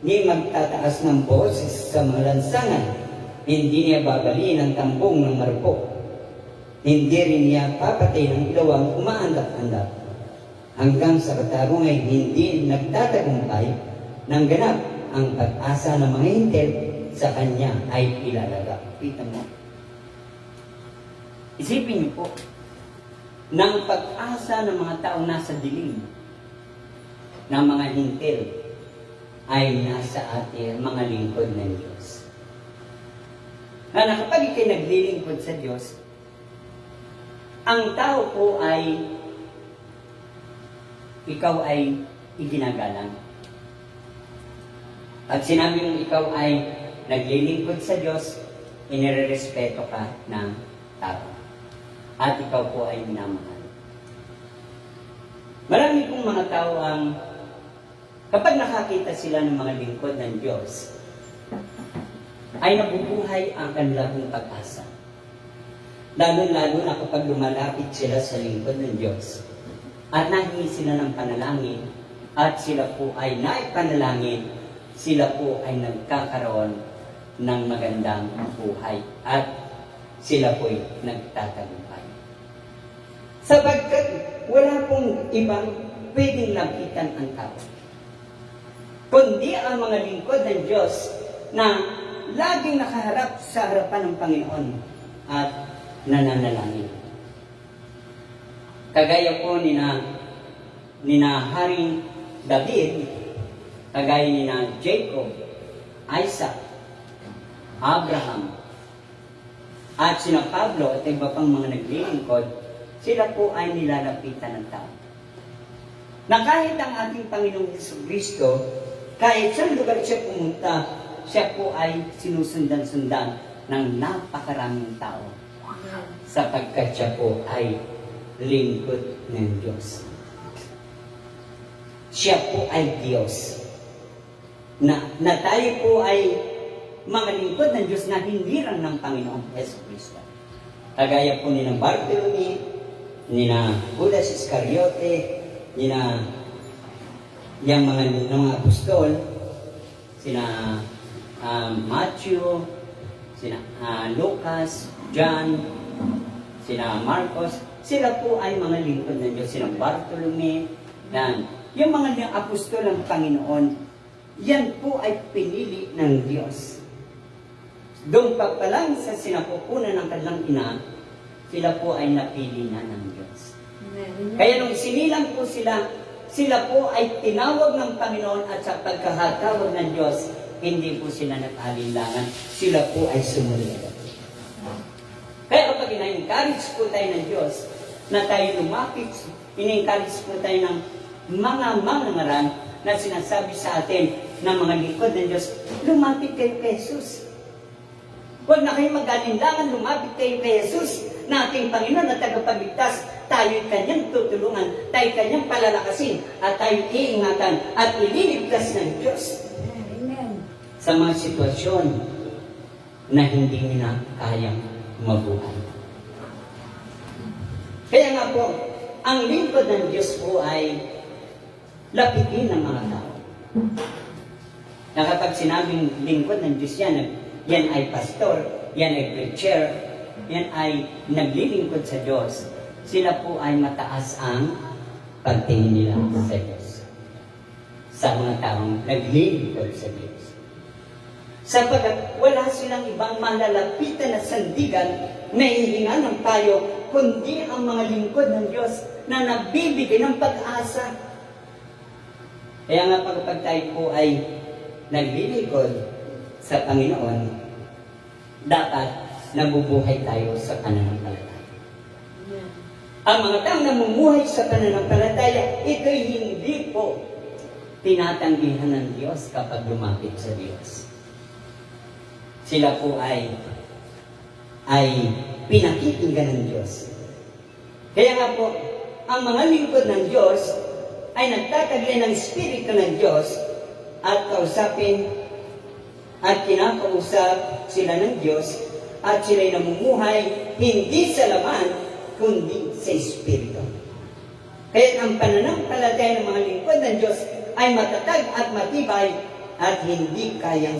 ni magtataas ng boses sa mga lansangan. Hindi niya babaliin ang tambong ng marupok. Hindi rin niya papatay ng ilawang umaandap-andap. Hanggang sa katarungan hindi nagtatagumpay ng ganap ang pag-asa ng mga hintil sa kanya ay ilalaga. Kita mo? Isipin niyo po, ng pag-asa ng mga tao nasa dilim, ng mga hintil, ay nasa ating mga lingkod ng Diyos. Na kapag ikay naglilingkod sa Diyos, ang tao po ay, ikaw ay iginagalang. At sinabi mong ikaw ay naglilingkod sa Diyos, inirerespeto ka ng tao. At ikaw po ay minamahal. Marami pong mga tao ang, kapag nakakita sila ng mga lingkod ng Diyos, ay nabubuhay ang kanilang pag-asa. Lalo-lalo na kapag lumalapit sila sa lingkod ng Diyos at nahingi sila ng panalangin at sila po ay naipanalangin, sila po ay nagkakaroon ng magandang buhay at sila po ay nagtatagumpay. Sapagkat wala pong ibang pwedeng lapitan ang tao, kundi ang mga lingkod ng Diyos na laging nakaharap sa harapan ng Panginoon at nananalangin. Kagaya po ni na Haring David, kagaya ni na Jacob, Isaac, Abraham, at sina Pablo at iba pang mga naglilingkod sila po ay nilalapitan ng tao. Na kahit ang ating Panginoong Jesucristo, kahit saan lugar siya pumunta, siya po ay sinusundan-sundan ng napakaraming tao. Sapagkat siya po ay lingkod ng Diyos. Siya po ay Diyos. Na tayo po ay mga lingkod ng Diyos na hinirang ng Panginoong Jesucristo. Kagaya po ni Bartolome, ni Judas Iscariote, ni yung mga apostol, sina Matthew, sina Lucas, John, sina Marcos, sila po ay mga lingkod ng Diyos. Sina Bartolome, yan. Yung mga apostol ng Panginoon, yan po ay pinili ng Diyos. Doon pa lang sa sinapupunan ng kanilang ina, sila po ay napili na ng Diyos. Kaya nung sinilang po sila, sila po ay tinawag ng Panginoon at sa pagkakatawag ng Diyos, hindi po sila nag-alinlangan, sila po ay sumunod. Kaya kapag ina-encourage po tayo ng Diyos na tayo lumapit, ina-encourage po tayo ng mga mangangaral na sinasabi sa atin ng mga lingkod ng Diyos, lumapit kayo kay Jesus. Huwag na kayo mag-alinlangan, lumapit kayo kay Jesus na ating Panginoon na tagapagligtas. Tayo'y kanyang tutulungan, tayo'y kanyang palalakasin, at tayo'y iingatan at ililigtas ng Diyos. Amen. Sa mga sitwasyon na hindi na kayang mabuhay. Kaya nga po, ang lingkod ng Diyos po ay lapitin ng mga tao. Na kapag sinabing lingkod ng Diyos yan ay pastor, yan ay preacher, yan ay naglilingkod sa Diyos, sila po ay mataas ang pagtingin nila sa Diyos. Sa mga taong naglilingkod sa Diyos. Sapagkat wala silang ibang malalapitan na sandigan na hihinga ng payo, kundi ang mga lingkod ng Diyos na nagbibigay ng pag-asa. Kaya nga pagpag tayo po ay naglilingkod sa Panginoon, dapat nabubuhay tayo sa pananampalataya. Ang mga taong namumuhay sa pananampalataya, ito'y hindi po tinatanggihan ng Diyos kapag lumapit sa Diyos. Sila po ay pinakikinggan ng Diyos. Kaya nga po, ang mga lingkod ng Diyos ay nagtataglay ng Espiritu ng Diyos at kausapin at kinakausap sila ng Diyos at sila'y namumuhay hindi sa laman kundi sa Espiritu. Kaya ang pananampalataya ng mga lingkod ng Diyos ay matatag at matibay at hindi kayang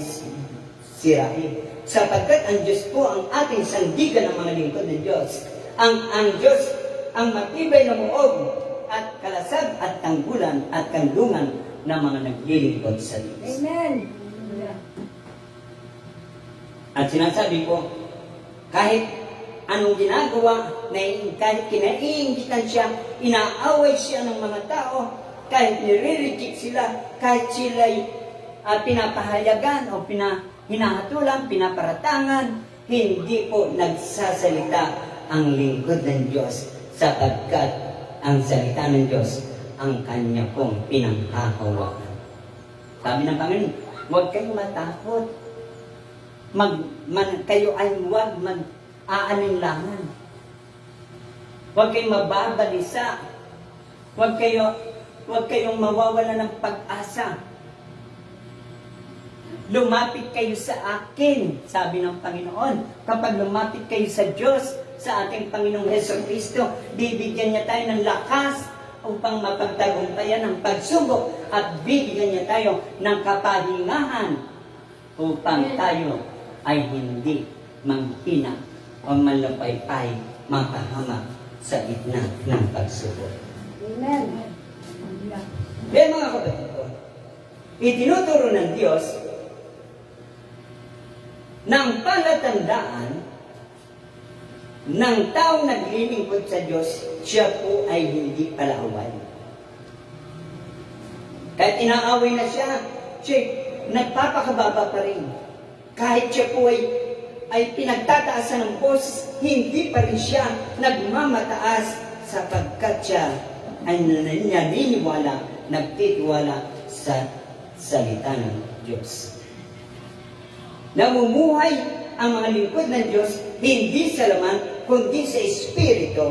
sirahin. Sapagkat ang Diyos po ang ating sandigan ng mga lingkod ng Diyos. Ang Diyos ang matibay na muog at kalasag at tanggulan at kandungan ng mga naglilingkod sa Diyos. Amen. At sinasabi ko, kahit anong ginagawa, kahit kinaiingitan siya, inaaway siya ng mga tao, kahit nire-reject sila, kahit sila'y pinapahayagan o hinahatulan, pinaparatangan, hindi po nagsasalita ang lingkod ng Diyos sapagkat ang salita ng Diyos ang kanya pong pinanghahawakan. Sabi ng Panginoon, huwag kayong matakot. Kayo ay huwag mag-aalinlangan. Huwag kayong mababalisa. Huwag kayong mawawala ng pag-asa. Lumapit kayo sa akin, sabi ng Panginoon. Kapag lumapit kayo sa Diyos, sa ating Panginoong Jesucristo, bibigyan niya tayo ng lakas upang mapagtagumpayan ang pagsubok at bibigyan niya tayo ng kapahingahan upang tayo ay hindi manghina o malapaypay, mapahamak sa gitna ng pagsubok. Amen. Kaya mga kapatid ko, itinuturo ng Diyos ng palatandaan ng taong naglilingkod sa Diyos, siya po ay hindi palaaway. Kahit inaaway na siya nagpapakababa pa rin. Kahit siya po ay pinagtataasan ng boses, hindi pa rin siya nagmamataas sapagkat siya ay naniniwala, nagtitiwala sa salita ng Diyos. Namumuhay ang mga lingkod ng Diyos hindi sa laman, kundi sa Espiritu,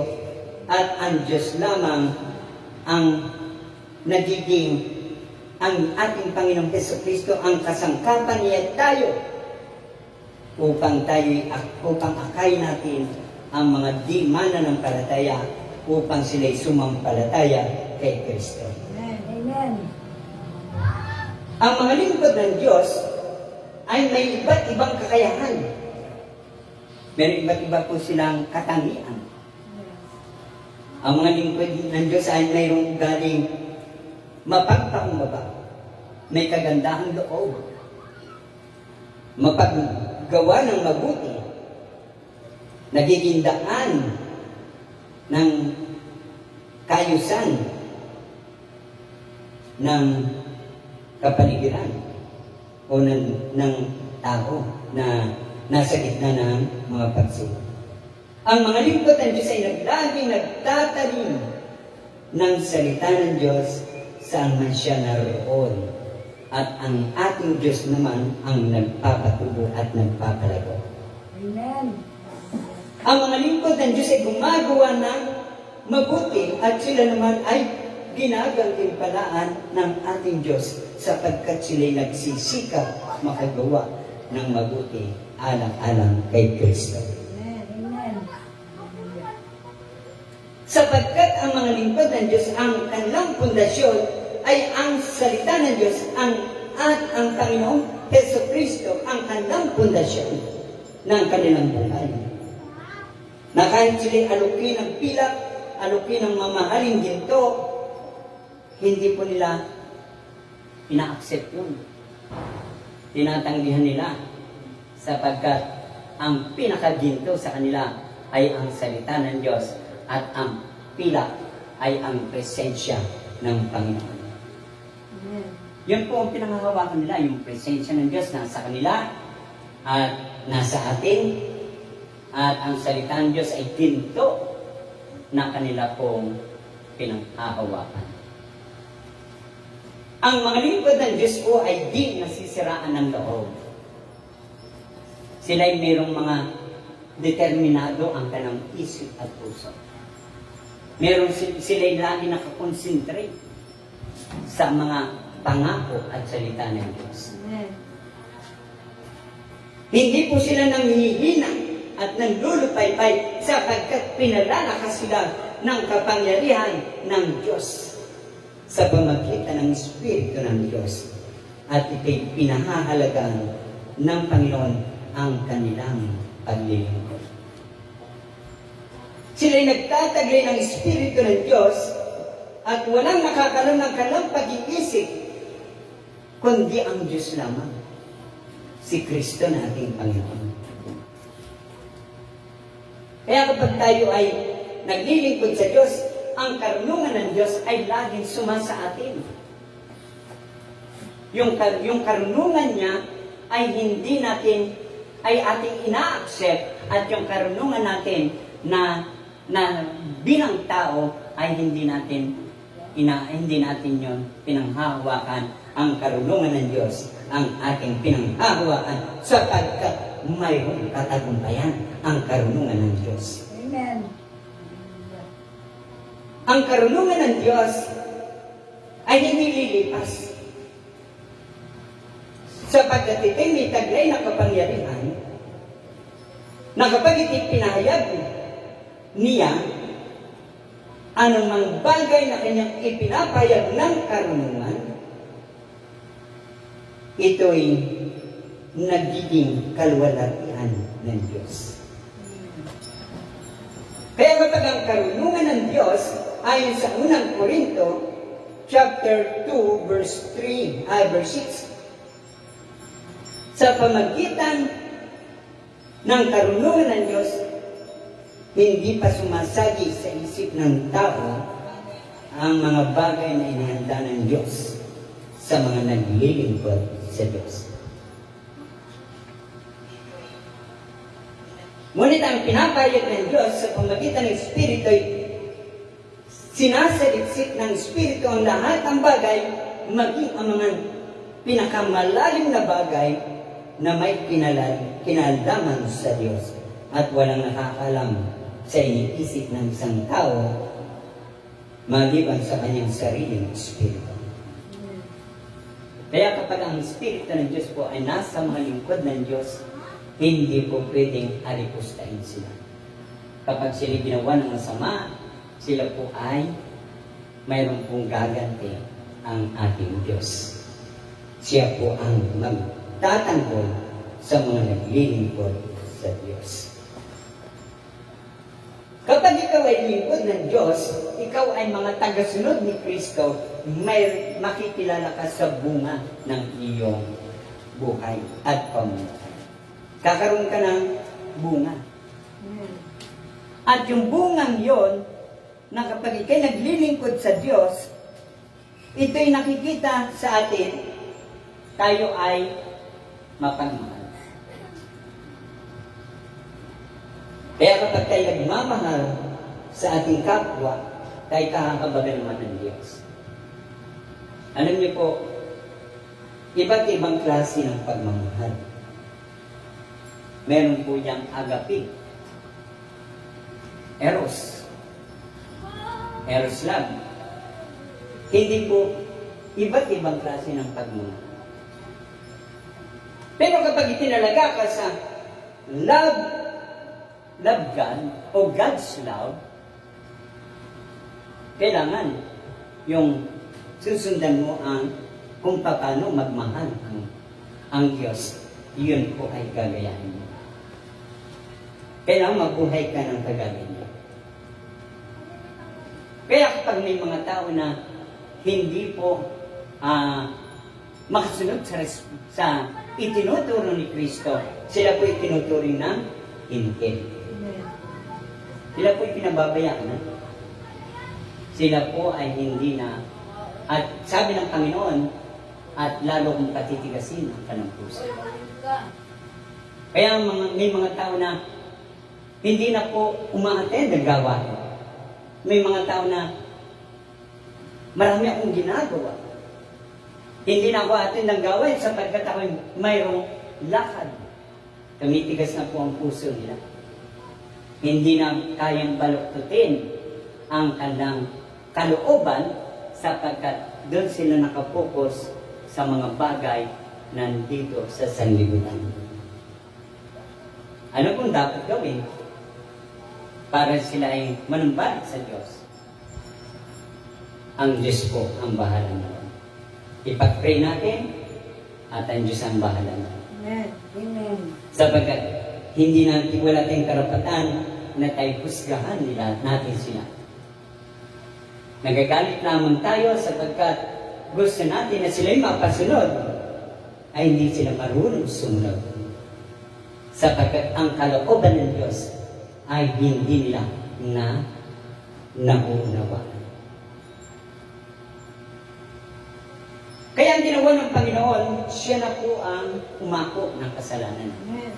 at ang Diyos lamang ang nagiging ang ating Panginoong Jesucristo ang kasangkapan niya tayo upang akayin natin ang mga di mananampalataya upang sila'y sumampalataya kay Kristo. Amen. Ang mga lingkod ng Diyos ay may iba't ibang kakayahan. May iba't iba po silang katangian. Ang mga lingkod ng Diyos ay mayroong galing mapagpakumbaba, may kagandahang loob, mapaggawa ng mabuti, nagiging daan ng kayusan ng kapaligiran o ng tao na nasa gitna ng mga pagsubok. Ang mga lingkod ng Diyos ay laging nagtatanim ng salita ng Diyos saan man siya naroon. At ang ating Diyos naman ang nagpapatubo at nagpapalago. Amen. Ang mga lingkod ng Diyos ay gumagawa ng mabuti at sila naman ay ginagantimpalaan ng ating Diyos sapagkat sila'y nagsisikap makagawa ng mabuti alang-alang kay Kristo. Amen. Sapagkat ang mga lingkod ng Diyos, ang kanilang pundasyon ay ang salita ng Diyos at ang Panginoong Jesucristo ang kanilang pundasyon ng kanilang buhay. Na kahit sila'y alukin ng pilak, alukin ng mamahaling ginto, hindi po nila ina-accept yun. Tinatanggihan nila sapagkat ang pinakaginto sa kanila ay ang salita ng Diyos at ang pilak ay ang presensya ng Panginoon. Amen. Yun po ang pinangahawakan nila, yung presensya ng Diyos nasa kanila at nasa atin, at ang salita ng Diyos ay ginto na kanila pong pinanghahawakan. Ang mga lingkod ng Diyos po ay di nasisiraan ng loob. Sila ay mayroong mga determinado ang kanang isip at puso. Meron sila ay lagi nakakonsentrate sa mga pangako at salita ng Diyos. Amen. Hindi po sila nanghihina at nanlulupaypay sapagkat pinalalakas sila ng kapangyarihan ng Diyos sa pamagitan ng Espiritu ng Diyos. At ito'y pinahahalagaan ng Panginoon ang kanilang paglilingkod. Sila'y nagtataglay ng Espiritu ng Diyos at walang nakakaroon ng kanilang pag-iisip kundi ang Diyos lamang, si Kristo na ating Panginoon. Kaya kapag tayo ay naglilingkod sa Diyos, ang karunungan ng Diyos ay laging sumasa atin. Yung karunungan niya ay hindi natin, ay ating ina-accept, at yung karunungan natin na bilang tao ay hindi natin yon pinanghahawakan. Ang karunungan ng Diyos ang ating pinanghahawakan sapagkat mayroong katagumpayan ang karunungan ng Diyos. Amen. Ang karunungan ng Diyos ay hindi lilipas. Sapagkat ito'y may taglay na kapangyarihan na kapag ito'y pinahayag niya, anumang bagay na kanyang ipinapayag ng karunungan, ito'y nagiging kaluwalhatian ng Diyos. Kaya kapag ang karunungan ng Diyos, ayon sa unang Korinto, chapter 2, verse 6, sa pamagitan ng karunungan ng Diyos, hindi pa sumasagi sa isip ng tao ang mga bagay na inihanda ng Diyos sa mga naglilingkod sa Diyos. Ngunit ang pinapayag ng Diyos sa pamagitan ng Espiritu sinasaliksik ng Espiritu ang lahat ng bagay, maging ang mga pinakamalalim na bagay na may kinalaman sa Diyos at walang nakakalam sa iniisip ng isang tao maliban sa kanyang sariling Espiritu. Kaya kapag ang Espiritu ng Diyos po ay nasa mga lingkod ng Diyos, hindi po pwedeng alipustahin sila. Kapag sila ginawa ng masama, sila po ay mayroon pong gaganti ang ating Diyos. Siya po ang magtatanggol sa mga naglilingkod sa Diyos. Kapag ikaw ay lingkod ng Diyos, ikaw ay mga tagasunod ni Kristo, may makikilala ka sa bunga ng iyong buhay at pamumuhay. Kakaroon ka ng bunga. At yung bungang yon, na kapag ikay naglilingkod sa Diyos, ito'y nakikita sa atin, tayo ay mapagmahal. Kaya kapag tayo nagmamahal sa ating kapwa, tayo kakakabagan naman ng Diyos. Alam niyo po, iba't ibang klase ng pagmamahal. Meron po diyang agape, eros love. Hindi po iba't ibang klase ng pagmamahal. Pero kapag itinalaga ka sa love God o God's love, kailangan yung susundan mo ang kung paano magmahal ang Diyos. Yun po ay gagayahin mo. Kailangan mabuhay ka ng kagaya niya. Kaya kapag may mga tao na hindi po makasunod sa itinuturo ni Kristo, sila po itinuturing ng hindi. Sila po pinababayaan. Sila po ay hindi na, at sabi ng Panginoon, at lalo kong patitigasin ang kanang puso. Kaya may mga tao na hindi na po umaattend ng gawain. May mga tao na marami akong ginagawa. Hindi na ako attend ng gawain sapagkat ako mayroong lakad. Tumitigas na po ang puso nila. Hindi na kayang baluktutin ang kanilang kalooban sapagkat doon sila nakapokus sa mga bagay nandito sa sanlibutan. Ano pong dapat gawin para sila ay manumbalik sa Diyos? Ang Diyos po ang bahala natin. Ipag-pray natin at ang Diyos ang bahala natin. Amen. Sapagkat hindi natin, wala tayong karapatan na tayo husgahan nila natin sila. Nagagalit lamang tayo sapagkat gusto natin na sila'y mapasunod, ay hindi sila marunong sumunod. Sapagkat ang kalooban ng Diyos ay hindi nila na nauunawa. Kaya ang ginawa ng Panginoon, siya na po ang umako ng kasalanan. Amen.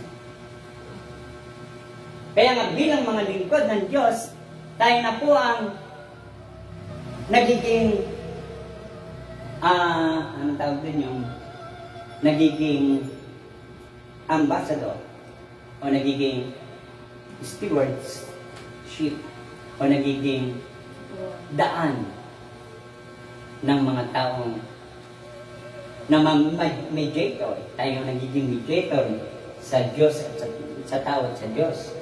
Kaya nga bilang mga lingkod ng Diyos, tayo na po ang nagiging anong tawag din yung nagiging ambassador o nagiging stewardship o nagiging daan ng mga taong na mediator. Tayo nagiging mediator sa Diyos at sa tao at sa Diyos.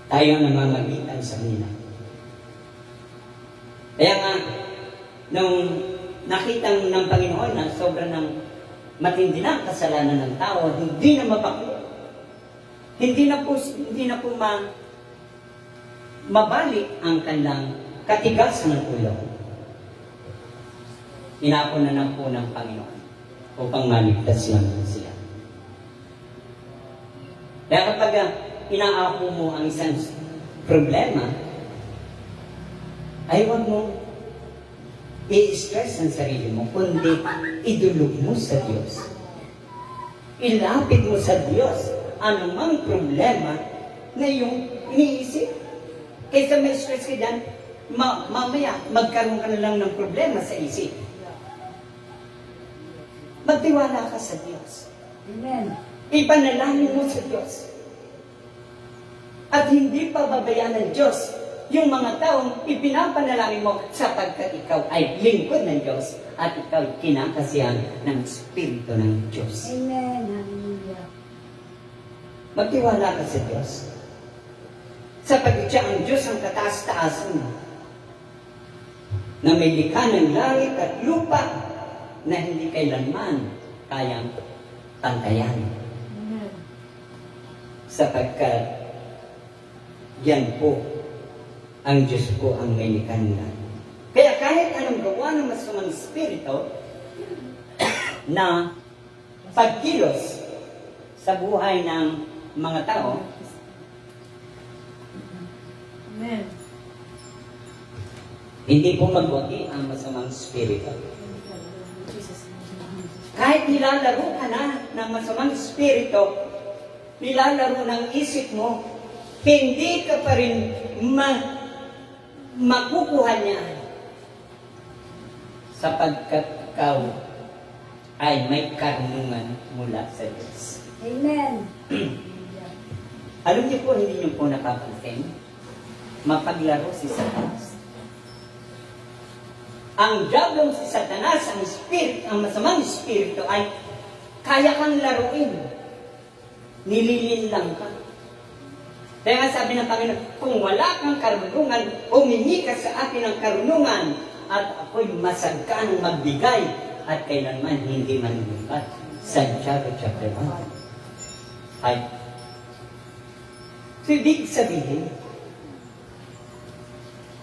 Tayo namamagitan sa kanila. Kaya nga, nung nakita ng Panginoon na sobrang ng matindi na ang kasalanan ng tao, hindi na mapaklo. Hindi na po mabalik ang kanilang katigasan ng ulo. Inako na po ng Panginoon upang maligtas lang sila. Kaya kapag inaako mo ang isang problema, ay huwag mo i-stress ang sarili mo, kundi idulog mo sa Diyos. Ilapit mo sa Diyos anumang problema na iyong iniisip. Kaysa may stress ka dyan, mamaya, magkaroon ka na lang ng problema sa isip. Magtiwala ka sa Diyos. Amen. Ipanalangin mo sa Diyos. At hindi pababayaan ng Diyos yung mga taong ipinapanalangin mo sapagkat ikaw ay lingkod ng Diyos at ikaw ay kinakasihan ng Espiritu ng Diyos. Amen. Hallelujah. Magtiwala ka sa Diyos. Sapagkat siya ang Diyos ang kataas-taasan mo, na may likha ng langit at lupa na hindi kailanman kayang pantayan. Amen. Sapagkat yan po ang Diyos po ang may likha ng langit. Kaya kahit anong gawa ng masamang espiritu na pagkilos sa buhay ng mga tao, Amen. hindi po magwagi ang masamang espiritu. Kahit nilalaro ka na ng masamang espiritu, nilalaro ng isip mo, hindi ka pa rin makukuha niya. Sapagkat ikaw ay may karunungan mula sa Diyos. Amen. Alam niyo po, hindi niyo po napapansin, mapaglaro si Satanas. Ang diablong si Satanas, ang masamang espiritu ay kaya kang laruin. Nililin lang ka. Kaya nga sabi ng Panginoon, kung wala kang karunungan, humingi ka sa akin ng karunungan at ako'y masagkanang magbigay at kailanman hindi manunungkat. Santiago chapter 1. Ay, so ibig sabihin,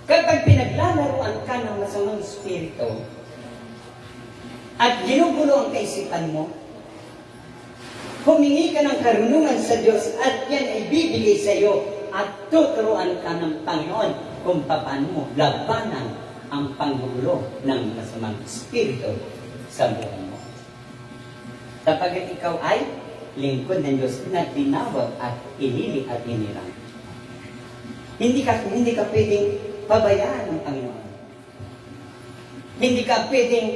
kapag pinaglalaroan ka ng masamang espiritu at ginugulo ang kaisipan mo, humingi ka ng karunungan sa Diyos at yan ay bibigay sa iyo at tuturuan ka ng Panginoon kung paano mo labanan ang panggulo ng masamang espiritu sa buhay mo. Sapagkat ikaw ay lingkod ng Diyos na tinawag at inili at inirang. Hindi ka pwedeng pabayaan ng Panginoon. Hindi ka pwedeng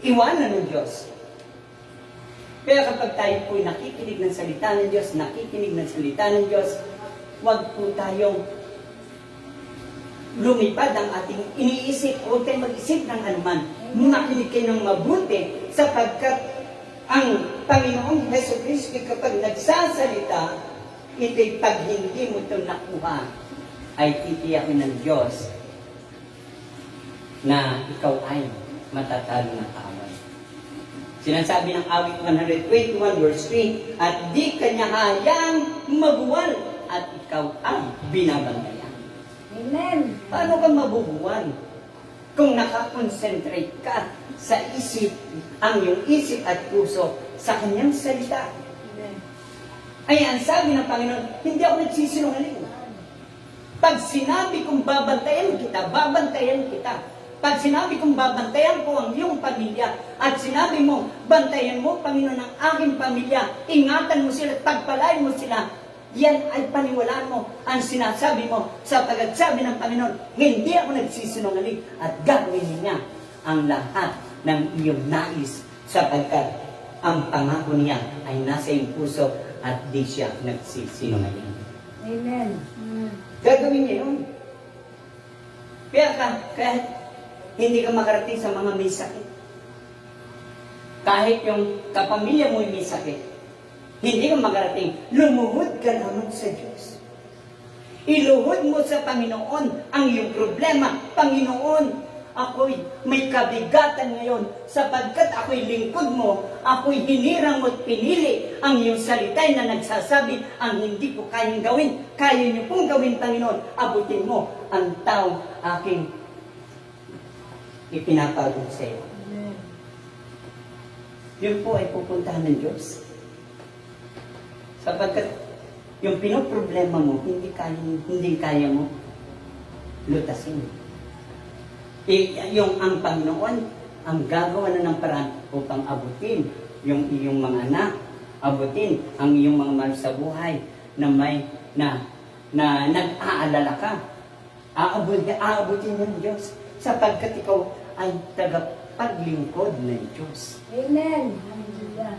iwanan ng Diyos. Kaya kapag tayo po'y nakikinig ng salita ng Diyos, huwag po tayong lumipad ang ating iniisip. Huwag tayong mag-isip ng anuman. Makinig kayo ng mabuti sapagkat ang Panginoong Heso Kristo kapag nagsasalita, ito'y pag hindi mo itong nakuha, ay titiyakin ng Diyos na ikaw ay matatalo ng away. Sinasabi ng awit 121 verse 3, at di kanya hayang mabuwal at ikaw ay binabantayan. Amen. Paano ka mabubuwal? Kung nakakonsentrate ka sa isip, ang iyong isip at puso sa kanyang salita. Ay, ang sabi ng Panginoon, hindi ako nagsisinungaling. Pag sinabi kong babantayan kita, babantayan kita. Pag sinabi kong babantayan ko ang iyong pamilya, at sinabi mo, bantayan mo, Panginoon, ang aking pamilya, ingatan mo sila, pagpalain mo sila, yan ay paniwalaan mo ang sinasabi mo sapagkat sabi ng Panginoon, hindi ako nagsisinungaling at gagawin niya ang lahat ng iyong nais sapagkat ang pangako niya ay nasa iyong puso at di siya nagsisinungaling. Amen. Gagawin niya yun. Kaya hindi ka makarating sa mga may sakit. Kahit yung kapamilya mo may sakit, hindi ka makarating. Lumuhod ka lamang sa Diyos. Iluhod mo sa Panginoon ang iyong problema. Panginoon, ako'y may kabigatan ngayon sapagkat ako'y lingkod mo, ako'y hinirang mo't pinili ang iyong salitay na nagsasabi ang hindi ko kayang gawin. Kaya niyo pong gawin, Panginoon. Abutin mo ang taong aking ipinapagod sa iyo. Yun po ay pupuntahan ng Diyos. Sapagkat yung pinoproblema mo, hindi kaya mo lutasin. Yung ang Panginoon, ang gagawa na ng paraan upang abutin yung iyong mga anak, abutin ang iyong mga mahal sa buhay na nag-aalala ka. aabutin ng Diyos sapagkat ikaw ay tagapaglingkod ng Diyos. Amen. Hallelujah.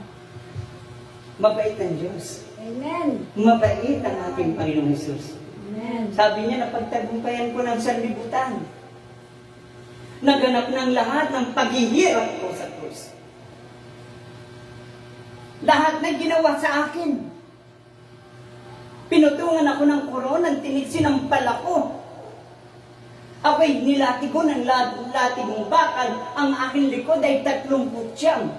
Mabait ang Diyos. Amen. Mabait ang ating Panginoong Jesus. Amen. Sabi niya, napagtagumpayan ko ng sanlibutan. Naganap ng lahat ng paghihirap ko sa krus. Lahat na ginawa sa akin. Pinutungan ako ng koronang tinig, sinampal ako. Ako'y nilatigo ng latigong bakal. Ang aking likod ay 30 siyam.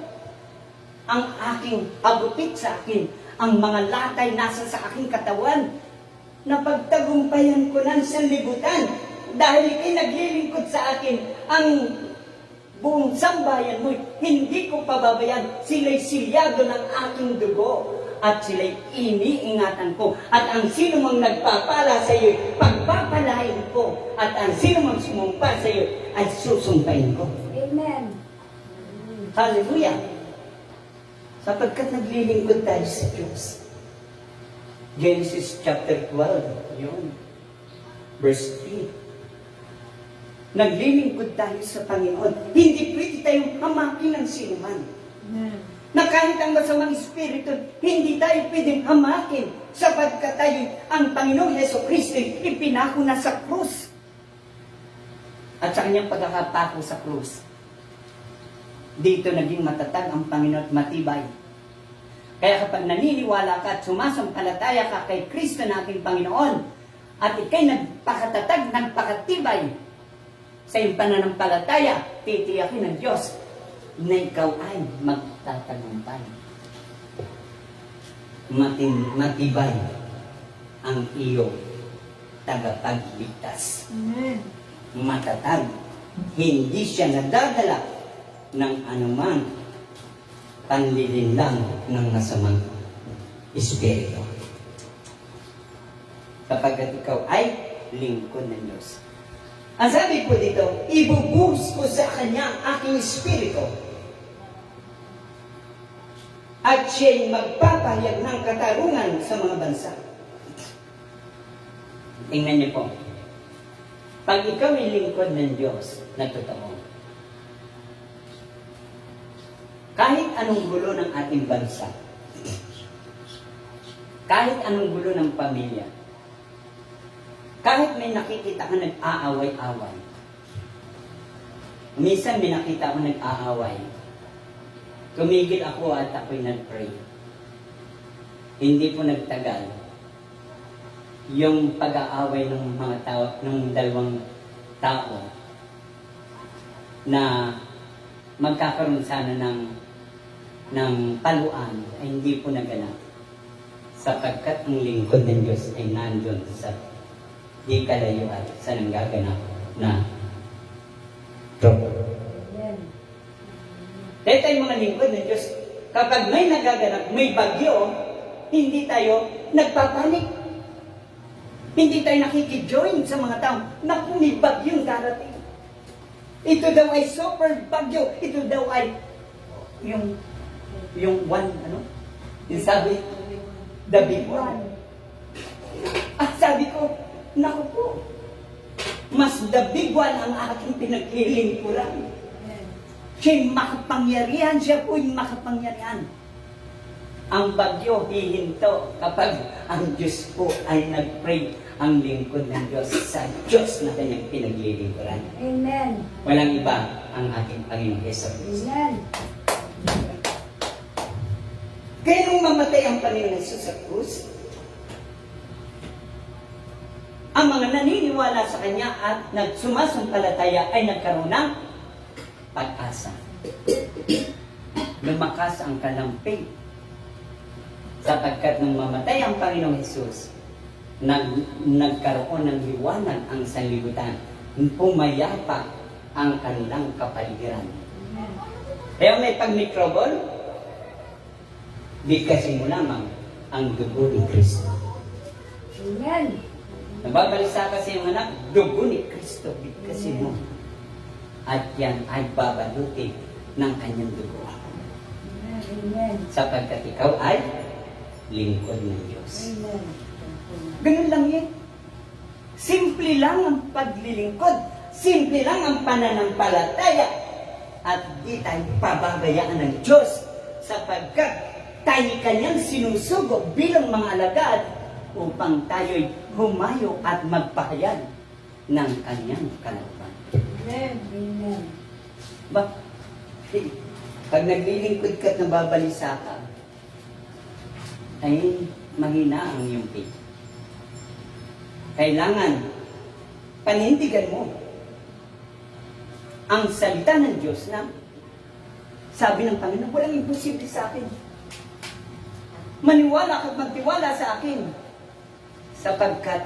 Ang aking agupit sa akin, ang mga latay nasa sa aking katawan. Napagtagumpayan ko ng sanlibutan dahil ikay naglilingkod sa akin. Ang buong sambayan mo, hindi ko pababayan. Sila'y silyado ng aking dugo at sila'y iniingatan ko. At ang sino mang nagpapala sa iyo, pagpapalain ko. At ang sino mang sumumpa sa iyo, ay susumpain ko. Amen. Hallelujah! Sapagkat naglilingkod tayo sa Diyos. Genesis chapter 12, yun. Verse 3. Naglilingkod tayo sa Panginoon. Hindi pwede tayong hamakin ng sinuman. Amen. Na kahit ang masamang espiritu, hindi tayo pwedeng hamakin sapagkat tayo ang Panginoong Heso Kristo ipinako na sa krus. At sa kanyang pagkakapako sa krus, dito naging matatag ang Panginoon at matibay. Kaya kapag naniniwala ka at sumasampalataya ka kay Kristo na ating Panginoon, at ikay nagpakatatag, nagpakatibay sa iyong pananampalataya, titiyakin ng Diyos na ikaw ay magtatagumpay. Matibay ang iyong tagapagligtas. Amen. Matatag. Hindi siya nadadala ng anumang panlilinlang ng masamang espiritu. Kapag ikaw ay lingkod ng Diyos. Ang sabi po dito, ibubuhos ko sa Kanya ang aking espiritu. At siya'y magpapahayag ng katarungan sa mga bansa. Tingnan niyo po. Pag ikaw ay lingkod ng Diyos na totoo, kahit anong gulo ng ating bansa, kahit anong gulo ng pamilya, kahit may nakikita ka nag-aaway-away, minsan may nakita ako nag-aaway, tumigil ako at ako'y nag-pray. Hindi po nagtagal. Yung pag-aaway ng mga tao, ng dalawang tao, na magkakaroon sana ng paluan ay hindi po naganap sapagkat ang lingkod ng Diyos ay nandun sa di kalayuan sa nanggaganap na trouble. Dahil tayong mga lingkod ng Diyos, kapag may nagaganap, may bagyo, hindi tayo nagpapanik. Hindi tayo nakikijoin sa mga tao na kung may bagyong darating. Ito daw ay super bagyo. Ito daw ay yung sabi, the big one. At sabi ko, naku po, mas the big one ang aking pinaglilingkuran. Siya'y makapangyarihan, siya po'y makapangyarihan. Ang bagyo hihinto kapag ang Diyos po ay nag-pray ang lingkod ng Diyos sa Diyos na kanyang pinaglilingkuran. Amen. Walang iba ang ating Panginoong Hesus. Amen. Kaya nung mamatay ang Panginoong Hesus sa krus, ang mga naniniwala sa Kanya at nagsumasampalataya ay nagkaroon ng pag-asa. Lumakas ang kalampig. Sapagkat nung mamatay ang Panginoong Hesus, nagkaroon ng liwanag ang sanlibutan. Pumayapa ang kanilang kapaligiran. Kaya may pag may trouble, bigkasin mo lamang ang dugo ni Kristo. Amen. Nababalisa ka sa iyong anak, dugo ni Kristo, bigkasin mo. At yan ay babalutin ng kanyang dugo. Amen. Sapagkat ikaw ay lingkod ng Diyos. Amen. Ganun lang yan. Simple lang ang paglilingkod. Simple lang ang pananampalataya. At di tayo pababayaan ng Diyos sapagkat tayo kanyang sinusugo bilang mga alagad upang tayo'y humayo at magpahayag ng kanyang kalooban. Amen. Amen. Ba? Pag naglilingkod ka at nababalisa ka, ay mahina ang iyong faith. Kailangan panindigan mo ang salita ng Diyos na sabi ng Panginoon, walang imposible sa akin. Maniwala at magtiwala sa akin sapagkat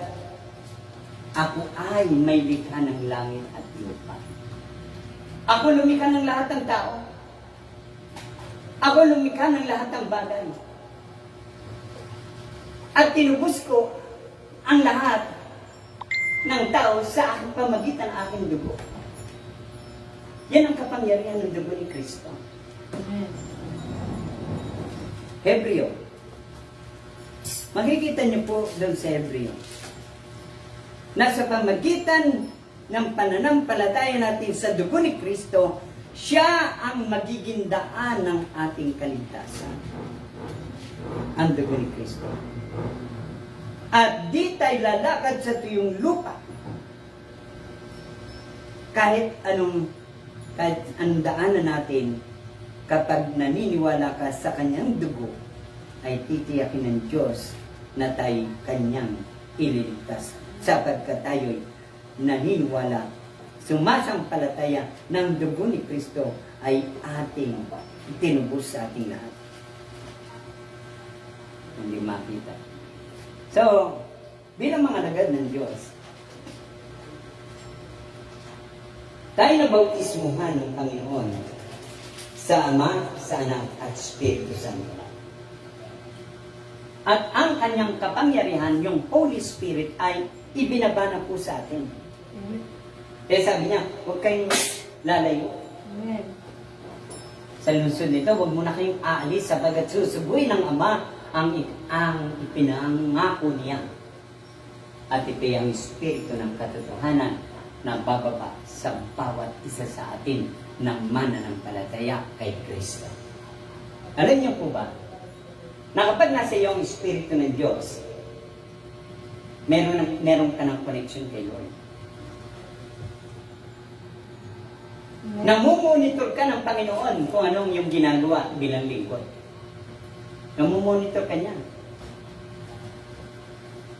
ako ay may likha ng langit at lupa. Ako lumikha ng lahat ng tao. Ako lumikha ng lahat ng bagay. At tinubos ko ang lahat ng tao sa aking pamagitan ng aking dugo. Yan ang kapangyarihan ng dugo ni Kristo. Amen. Hebreo. Makikita niyo po doon sa Hebreo. Nasa pamagitan ng pananampalataya natin sa dugo ni Kristo, siya ang magiging daan ng ating kaligtasan. Ang dugo ni Kristo. At di tayo lalakad sa tuyong lupa. Kahit anong daanan natin, kapag naniniwala ka sa kanyang dugo, ay titiyakin ng Diyos na tayo kanyang ililigtas. Sapagkat tayo'y naniniwala, sumasampalataya ng dugo ni Kristo ay ating tinubos sa ating lahat. Hindi makita. So, bilang mga alagad ng Diyos, tayo na bautismuhan ng Panginoon sa Ama, sa Anak, at Espiritu Santo. At ang kanyang kapangyarihan, yung Holy Spirit, ay ibinabana po sa atin. Kaya sabi niya, huwag kayong lalayo. Amen. Sa lungsod nito, huwag muna kayong aalis sapagat susubuin ng Ama ang ipinangako niya. At ito ang Espiritu ng katotohanan na bababa sa bawat isa sa atin ng mananampalataya kay Kristo. Alam niyo po ba, na kapag nasa iyo ang Espiritu ng Diyos, meron ka ng connection kay Lord. Namumonitor ka ng Panginoon kung anong yung ginagawa bilang lingkod. Namumonitor ka niya.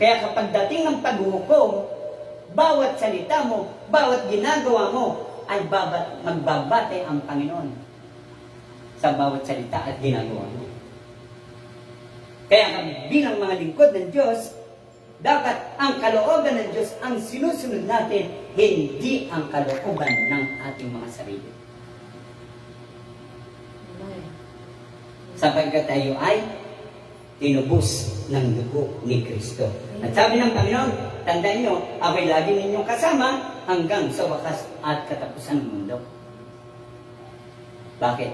Kaya kapag dating ng paghuhukom, bawat salita mo, bawat ginagawa mo, ay magbabate ang Panginoon sa bawat salita at ginagawa mo. Kaya kami bilang mga lingkod ng Diyos, dapat ang kalooban ng Diyos ang sinusunod natin, hindi ang kalooban ng ating mga sarili. Sapagkat tayo ay tinubos ng dugo ni Kristo. At sabi ng Panginoon, tandaan nyo, ako'y lagi ninyong kasama hanggang sa wakas at katapusan ng mundo. Bakit?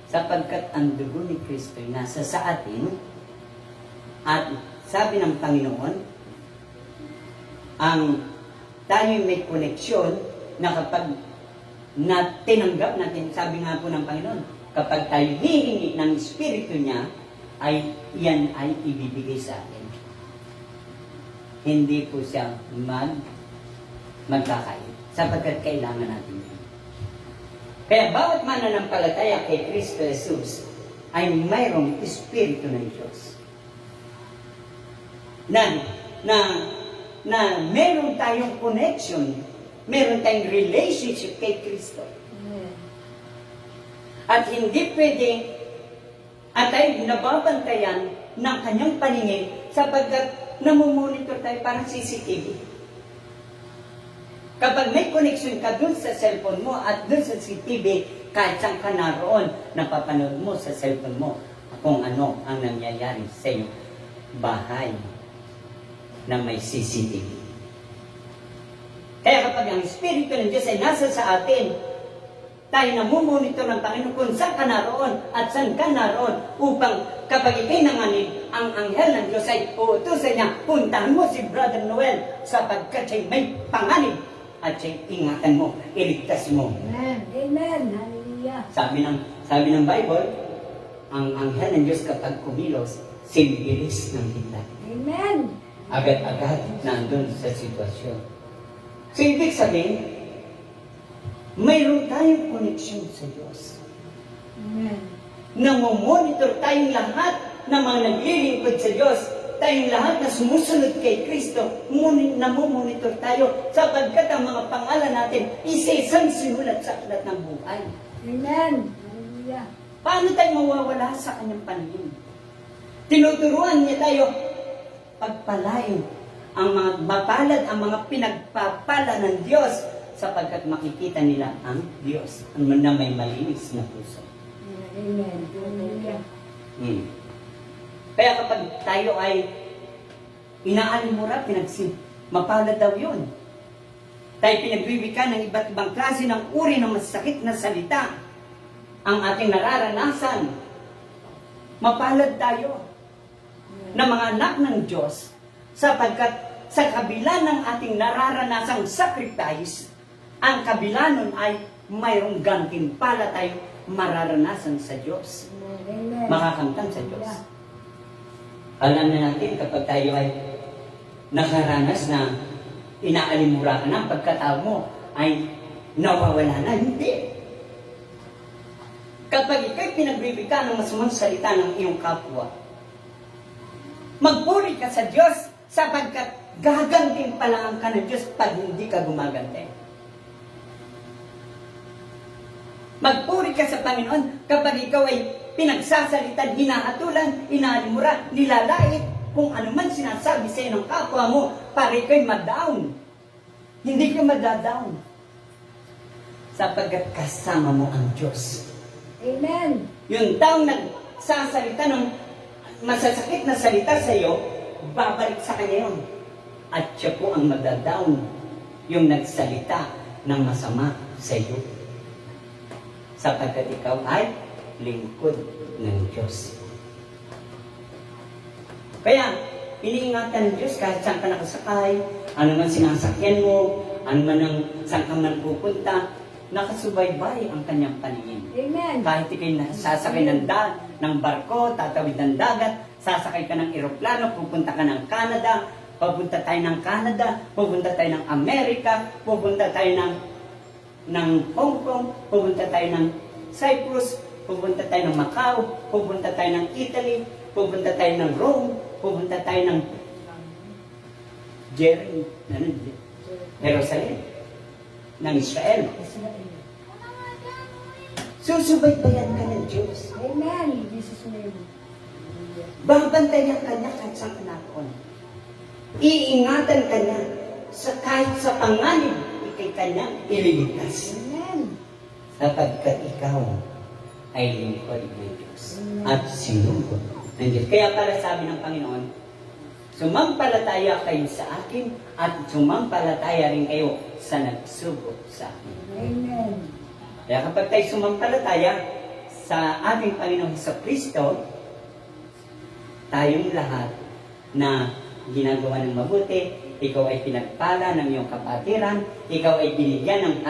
Sapagkat ang dugo ni Kristo ay nasa sa atin, at sabi ng Panginoon, ang tayo may koneksyon na kapag tinanggap natin, sabi nga po ng Panginoon, kapag tayo hihingi ng Espiritu niya, ay yan ay ibibigay sa atin. Hindi po siya magkakain, sapagkat kailangan natin yan. Kaya bawat mananampalataya kay Kristo Jesus ay mayroong Espiritu ng Diyos. Na meron tayong connection, meron tayong relationship kay Kristo. At hindi pwede at ay nababantayan ng kanyang paningin sapagkat namumonitor tayo parang CCTV. Kapag may connection ka dun sa cellphone mo at dun sa CCTV, kahit saan ka naroon, napapanood mo sa cellphone mo kung ano ang nangyayari sa iyong bahay na may CCTV. Kaya kapag ang Espiritu ng Diyos ay nasa sa atin, tayo namumonitor ng Panginoon kung saan ka naroon at saan ka naroon upang kapag ikay nanganib, ang anghel ng Diyos ay uutusan niya, puntahan mo si Brother Noel sapagkat siya'y may panganib at siya'y ingatan mo, iligtas mo. Amen. Amen. Hallelujah. Sabi ng Bible, ang anghel ng Diyos kapag kumilos, simbilis ng himla. Amen. Agad-agad nandun sa sitwasyon. So, ibig sabihin, mayroon tayong connection sa Diyos. Amen. Namomonitor tayong lahat ng mga naglilingkod sa Diyos. Tayong lahat na sumusunod kay Kristo, namomonitor tayo sapagkat ang mga pangalan natin isa-isang sinulat sa aklat ng buhay. Amen. Hallelujah. Paano tayo mawawala sa kanyang paningin? Tinuturuan niya tayo pagpalain ang mga mapalad, ang mga pinagpapala ng Diyos sapagkat makikita nila ang Diyos na may malinis na puso. Amen. Hallelujah. Kaya kapag tayo ay inaalimura, mapalad daw yun. Tayo pinagbibigyan ng iba't ibang klase ng uri ng masakit na salita. Ang ating nararanasan, mapalad tayo na mga anak ng Diyos sapagkat sa kabila ng ating nararanasang sacrifice, ang kabila nun ay mayroong gantimpala tayo mararanasan sa Diyos. Amen. Makakamtan sa Diyos. Alam na natin kapag tayo ay nakaranas na inaalimura ka na, ang pagkatao mo ay nawawala na. Hindi. Kapag ikaw'y pinagbibigyan ng masamang salita ng iyong kapwa, magpuri ka sa Diyos sapagkat gagantimpalaan ka ng Diyos pag hindi ka gumaganti. Magpuri ka sa Panginoon kapag ikaw ay pinagsasalitan, hinahatulan, inaalimura, nilalait, kung ano man sinasabi sa iyo ng kapwa mo, para ikaw'y ma-down. Hindi ka ma-down. Sapagkat kasama mo ang Diyos. Amen. Yung taong nagsasalita ng masasakit na salita sa iyo, babalik sa kanya yun. At siya po ang ma-down, yung nagsalita ng masama sa iyo. Sapagkat ikaw ay lingkod ng Diyos. Kaya, iniingatan ng Diyos kahit saan ka nakasakay, ano man sinasakyan mo, ano man ang saan ka man pupunta, nakasubaybay ang kanyang paningin. Amen. Kahit ikay sasakay ng barko, tatawid ng dagat, sasakay ka ng eroplano, pupunta ka ng Canada, pupunta tayo ng Canada, pupunta tayo ng Amerika, pupunta tayo ng Hong Kong, pupunta tayo ng Cyprus, pupunta tayo ng Macau, pupunta tayo ng Italy, pupunta tayo ng Rome, pupunta tayo ng Jerusalem, ng Israel. Susubaybayan ka ng Diyos. Amen. In Jesus' name. Babantayan ka niya kahit saan ka naroon. Iingatan ka niya kahit sa panganib, ikay kanya ililigtas. Amen. Sapagkat ikaw ay lingkod ng Diyos at sinugod ng Diyos. Kaya para sabi ng Panginoon, sumampalataya kayo sa akin at sumampalataya rin kayo sa nagsubok sa akin. Amen. Kaya kapag tayo sumampalataya sa ating Panginoong Jesucristo, tayong lahat na ginagawa ng mabuti, ikaw ay pinagpala ng iyong kapatiran, ikaw ay binigyan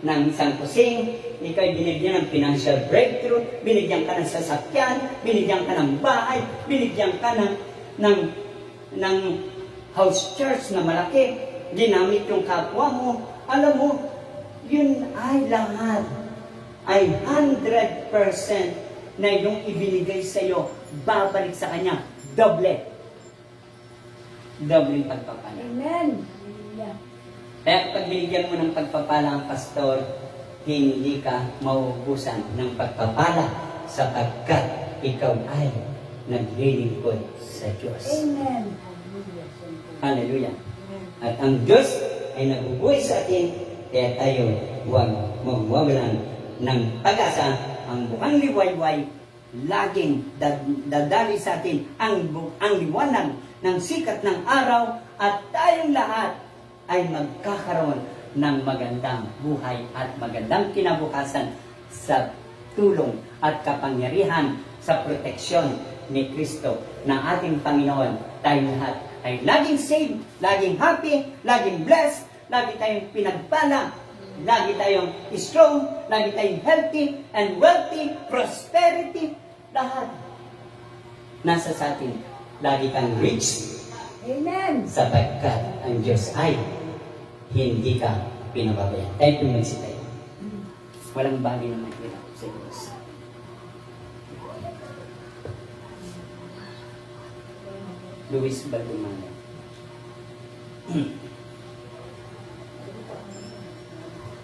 ng isang kusing, ikaw ay binigyan ng financial breakthrough, binigyan ka ng sasakyan, binigyan ka ng bahay, binigyan ka ng house church na malaki, ginamit yung kapwa mo. Alam mo, yun ay lahat ay 100% na yung ibinigay sa iyo, babalik sa kanya, doble. Doble yung pagpapala. Amen. Hallelujah. Kaya kapag binigyan mo ng pagpapala ang pastor, hindi ka mauubusan ng pagpapala sapagkat ikaw ay naglilingkod sa Diyos. Amen. Hallelujah. At ang Diyos ay nabubuhay sa atin, kaya tayo huwag magwawalan ng pag-asa. Ang bukang liwayway, laging dadali sa atin ang liwanag ng sikat ng araw at tayong lahat ay magkakaroon ng magandang buhay at magandang kinabukasan sa tulong at kapangyarihan sa proteksyon ni Kristo, na ating Panginoon, tayong lahat ay laging saved, laging happy, laging blessed, lagi tayong pinagpala, lagi tayong strong, lagi tayong healthy and wealthy, prosperity, lahat nasa sa atin. Lagi kang rich, Amen. sapagkat ang Diyos ay hindi ka pinababayan. Tayo tumagsitayo. Walang bagay na mahirap sa Diyos. Luis Baldomano.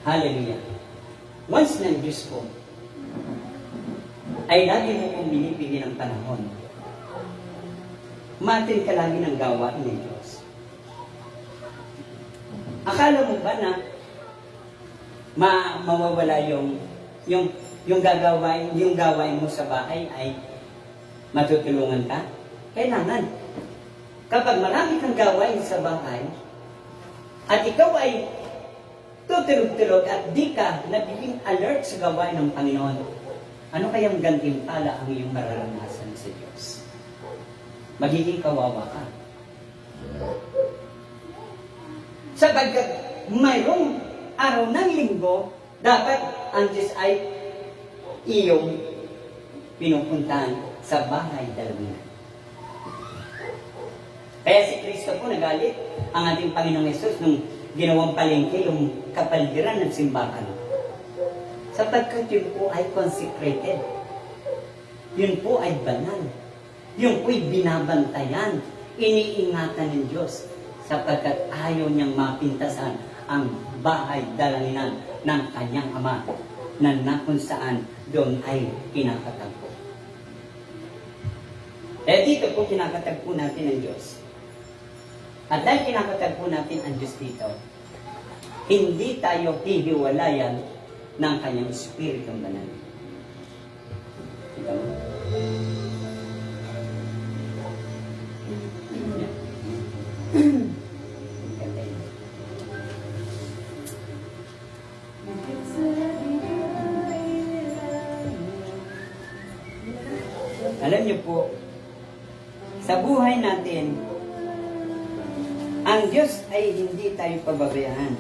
Hallelujah. Once ng Diyos ko, ay lagi mo kong binibigyan ng panahon. Matin ka lagi ng gawain ng Diyos. Akala mo ba na mawawala yung gawain mo sa bahay ay matutulungan ka? Kailangan. Kapag marami kang gawain sa bahay, at ikaw ay tutulog-tulog at di ka nabiging alert sa gawain ng Panginoon, ano kayang gantimpala ang iyong mararanasan sa Diyos? Magiging kawawa ka. Sapagkat mayroong araw ng linggo, dapat ang Diyos ay iyong pinupuntahan sa bahay dalawin. Kaya si Kristo po nagalit ang ating Panginoong Yesus nung ginawang palengke yung kapaligiran ng simbahan. Sapagkat yun po ay consecrated. Yun po ay banal. Yun po'y binabantayan, iniingatan ng Diyos, sapagkat ayaw niyang mapintasan ang bahay dalanginan ng kanyang Ama, na kung saan doon ay kinakatagpo. Dito po kinakatagpo natin ang Diyos. At dahil kinakatagpo natin ang Diyos dito, hindi tayo hihiwalayan ng kanyang Espiritu Banal. Kita mo? Alam niyo po, sa buhay natin, ang Diyos ay hindi tayo pababayaan.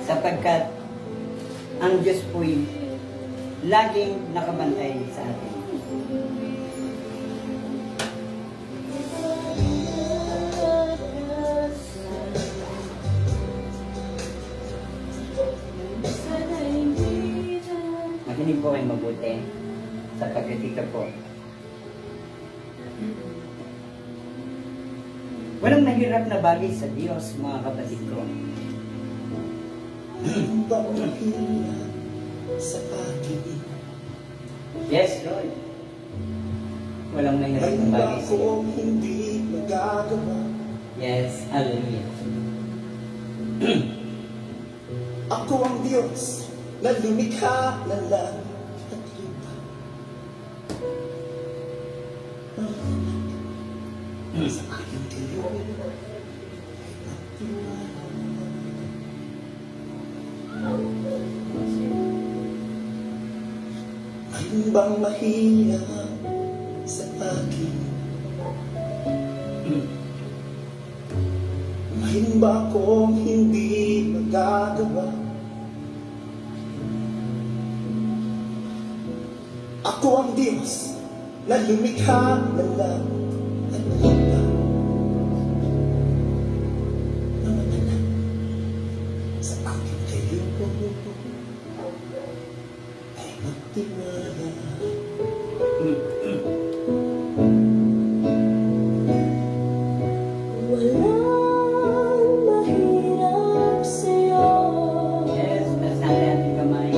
Sapagkat ang Diyos po'y laging nakabantay sa atin. Makinig po kayo mabuti, sapagkat ito po. Walang mahirap na bagay sa Diyos, mga kapatid ko. Sa akin, Yes, Lord. Walang mahirap na bagay sa iyo. akong hindi magagawa. Yes, hallelujah. Ako ang Diyos na lumikha ng langit at lupa. Sa aking tiyo ay magtiwala. Ano bang mahirap sa akin? Mahirap ba akong hindi magagawa? Ako ang Diyos na lumikha ng langit at lupa. Mga anak, sa aking kayo ay magtiwala. Walang mahirap sa'yo. Yes, nasali ang kamay.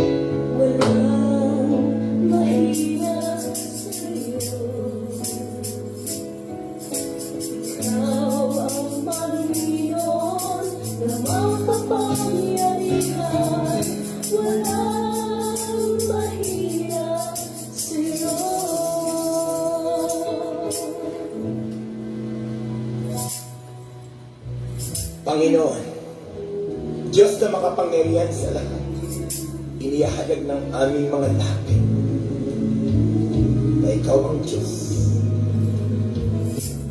Walang mahirap sa'yo. Ikaw ang Panginoon na makapangyarihan. Walang mahirap sa'yo. Panginoon, Diyos na makapangyarihan sa lahat, inihahayag ng aming mga labi na ikaw ang Diyos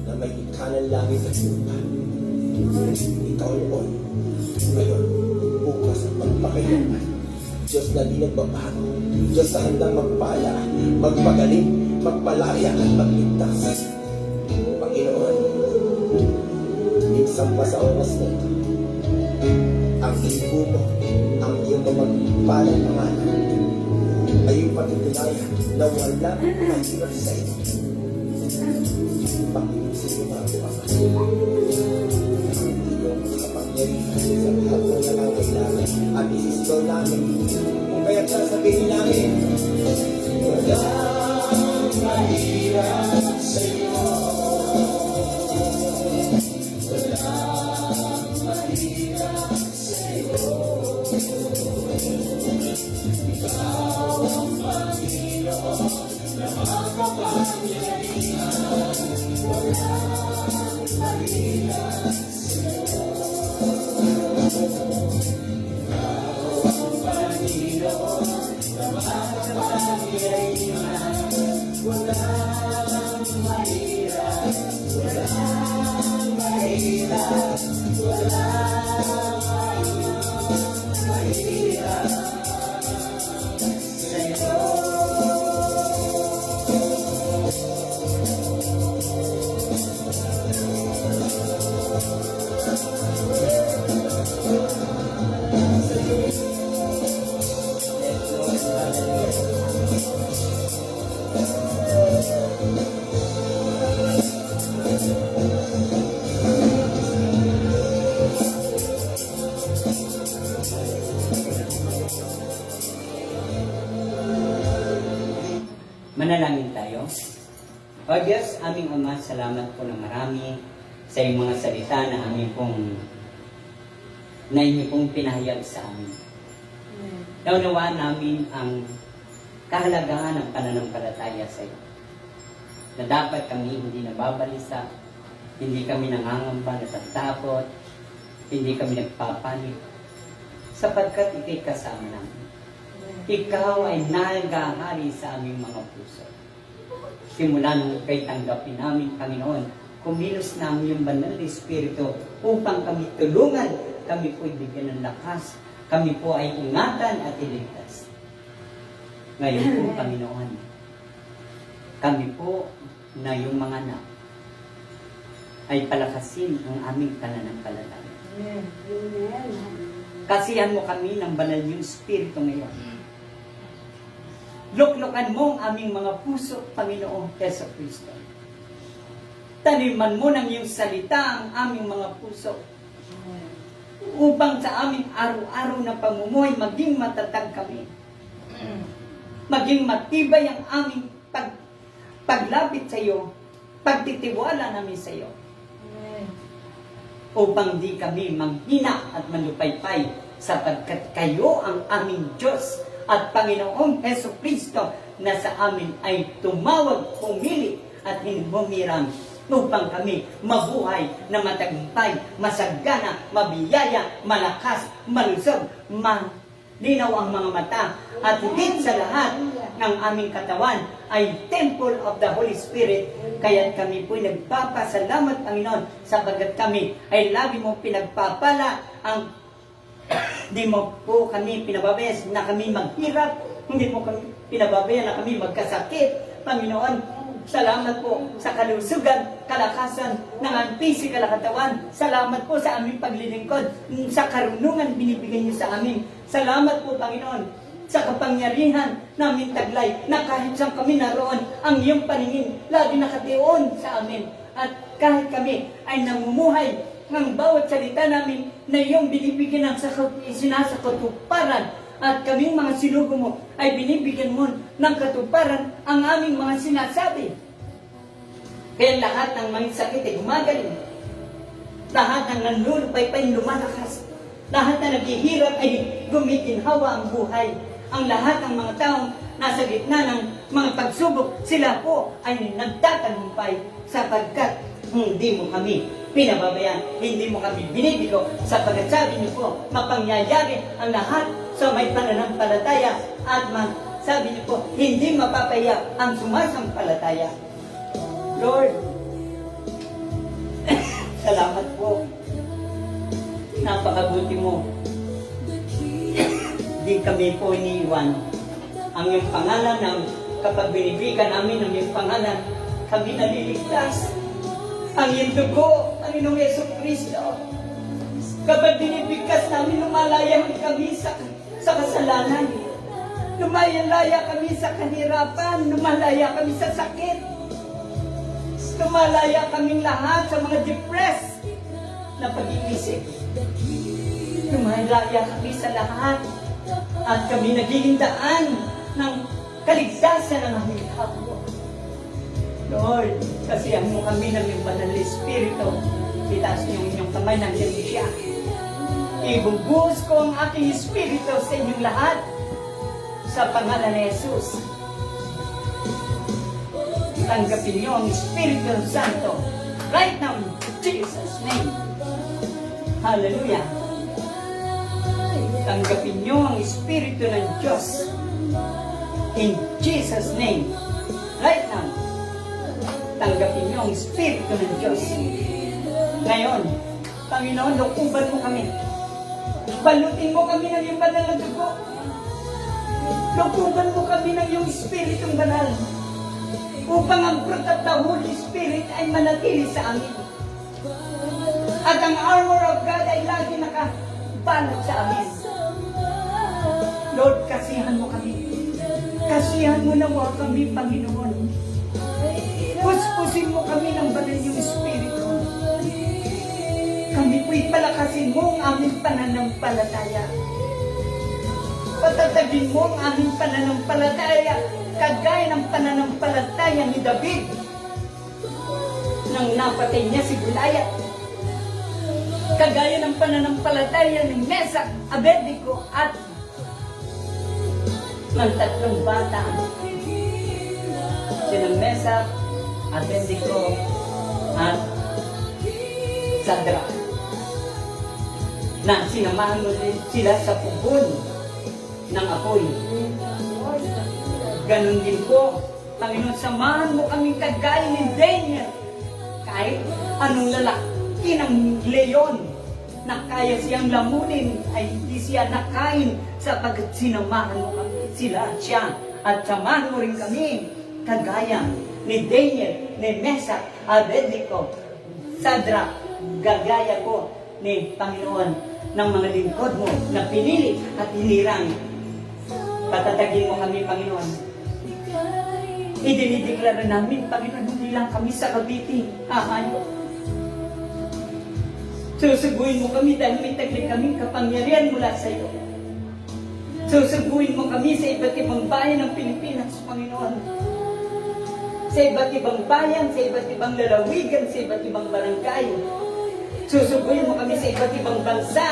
na may likha ng langit at lupa. Ikaw noon, ngayon, bukas at magpakailanman. Diyos na di nagbabago. Diyos na handang magpala, magpagaling, magpalaya at magligtas. Panginoon, minsan pa sa oras na ito, ang ibo mo, ang iyong magpalang pangalan, ay yung patutunayan na wala mahirap sa iyo. Panginoon sa iyo mga Ama, ang iyong kapangyarihan sa lahat ng nangangailangan at isistaw namin. Kung kaya't sasabihin namin, wala mahirap sa iyo. Manalangin tayo. O Diyos, aming Ama, salamat po ng marami sa iyong mga salita na inyo pong pinahayag sa amin. Naunawaan namin ang kahalagahan ng pananampalataya sa iyo. Na dapat kami hindi nababalisa, hindi kami nangangamba, natatakot, hindi kami nagpapanik, sapagkat ikay kasama namin. Ikaw ay nagahari sa aming mga puso. Simulan kay tanggapin namin, Panginoon, kumilos namin yung banal na Espiritu upang kami tulungan, kami po ibigyan ng lakas, kami po ay ingatan at iligtas. Ngayon po, Panginoon, kami po na yung mga anak ay palakasin ang aming pananampalataya. Kasihan mo kami ng banal yung Espiritu ngayon. Luklukan mo ang aming mga puso, Panginoong Heso Kristo. Taniman mo ng iyong salita ang aming mga puso. Upang sa aming araw-araw na pamumuhay, maging matatag kami. Maging matibay ang aming paglapit sa iyo, pagtitiwala namin sa iyo. Upang di kami manghina at manlupaypay, sapagkat kayo ang aming Diyos at Panginoong Heso Kristo na sa amin ay tumawag, pumili at humirang upang kami mabuhay na matagumpay, masagana, mabiyaya, malakas, malusog, malinaw ang mga mata at higit sa lahat ng aming katawan ay temple of the Holy Spirit. Kaya kami po'y nagpapasalamat, Panginoon, sapagkat kami ay lagi mong pinagpapala ang hindi mo po kami pinababayas na kami maghirap, hindi mo kami pinababayas na kami magkasakit. Panginoon, salamat po sa kalusugan, kalakasan ng aming physical katawan. Salamat po sa aming paglilingkod, sa karunungan binibigay niyo sa amin. Salamat po, Panginoon, sa kapangyarihan namin taglay na kahit saan kami naroon, ang iyong paningin lagi nakatiyon sa amin. At kahit kami ay namumuhay ng bawat salita namin na iyong binibigyan ng sinasakatuparan at kaming mga sinugo mo ay binibigyan mo ng katuparan ang aming mga sinasabi. Kaya lahat ng mga sakit ay gumagaling. Lahat ng nanlulupaypay lumalakas. Lahat na naghihirap ay gumiginhawa ang buhay. Ang lahat ng mga taong nasa gitna ng mga pagsubok, sila po ay nagtatagumpay sapagkat hindi mo kami pinababayan, hindi mo kami binibigo, sapagkat sabi niyo po, mapangyayari ang lahat sa may pananampalataya at sabi niyo po, hindi mapapaya ang sumasampalataya. Lord, salamat po. Napakabuti mo. Di kami po iniiwan. Ang iyong pangalan, kapag binibigyan namin ang iyong pangalan, kami naliligtas. Ang iyong dugo, Panginoong Yeso Kristo. Kapag binibigkas namin, lumalaya kami sa kasalanan. Lumalaya kami sa kahirapan. Lumalaya kami sa sakit. Lumalaya kaming lahat sa mga depressed na pag-iisip. Lumalaya kami sa lahat. At kami nagiging daan ng kaligtasan ng aming kapwa. Lord, kasihan mo kami ng iyong banal na Espiritu. Itaas niyo ang inyong kamay, nandiyan siya. Ibubuhos ko ang aking Espiritu sa inyong lahat sa pangalan ni Jesus. Tanggapin niyo ang Espiritu Santo right now in Jesus' name. Hallelujah. Tanggapin niyo ang Espiritu ng Diyos in Jesus' name. Right now. Tanggapin niyo ang Espiritu ng Diyos. Ngayon, Panginoon, lukuban mo kami. Balutin mo kami ng iyong banal na dugo. Lukuban mo kami ng iyong Espiritong banal. Upang ang fruit of the Holy Spirit ay manatili sa amin. At ang armor of God ay lagi nakabalot sa amin. Lord, kasihan mo kami. Kasihan mo nawa kami, Panginoon. Puspusin mo kami ng banal yung Espiritu. Kami po'y palakasin mo ang aming pananampalataya. Patatagin mo ang aming pananampalataya, kagaya ng pananampalataya ni David nang napatay niya si Goliath. Kagaya ng pananampalataya ni Mesak, Abednego at ng tatlong bata. Sina Mesak, Abednego at Sadra, na sinamahan mo din sila sa pugon ng apoy. Ganon din po, Panginoon, samahan mo kaming kagaya ni Daniel. Kahit anong lalaki ng leon na kaya siyang lamunin, ay hindi siya nakain sapagkat sinamahan mo kami, siya. At samahan mo rin kami kagaya ni Daniel, ni Mesak, Abednego, Sadra, gagaya ko ni Panginoon ng mga lingkod mo na pinili at hinirang. Patatagin mo kami, Panginoon. Idinideklara namin, Panginoon, hindi lang kami sa Cavite. Susuguin mo kami dahil may tagli kaming kapangyarihan mula sa iyo. Susuguin mo kami sa iba't ibang bayan ng Pilipinas, Panginoon. Sa iba't ibang bayan, sa iba't ibang lalawigan, sa iba't ibang barangay. Susuguin mo kami sa iba't ibang bansa.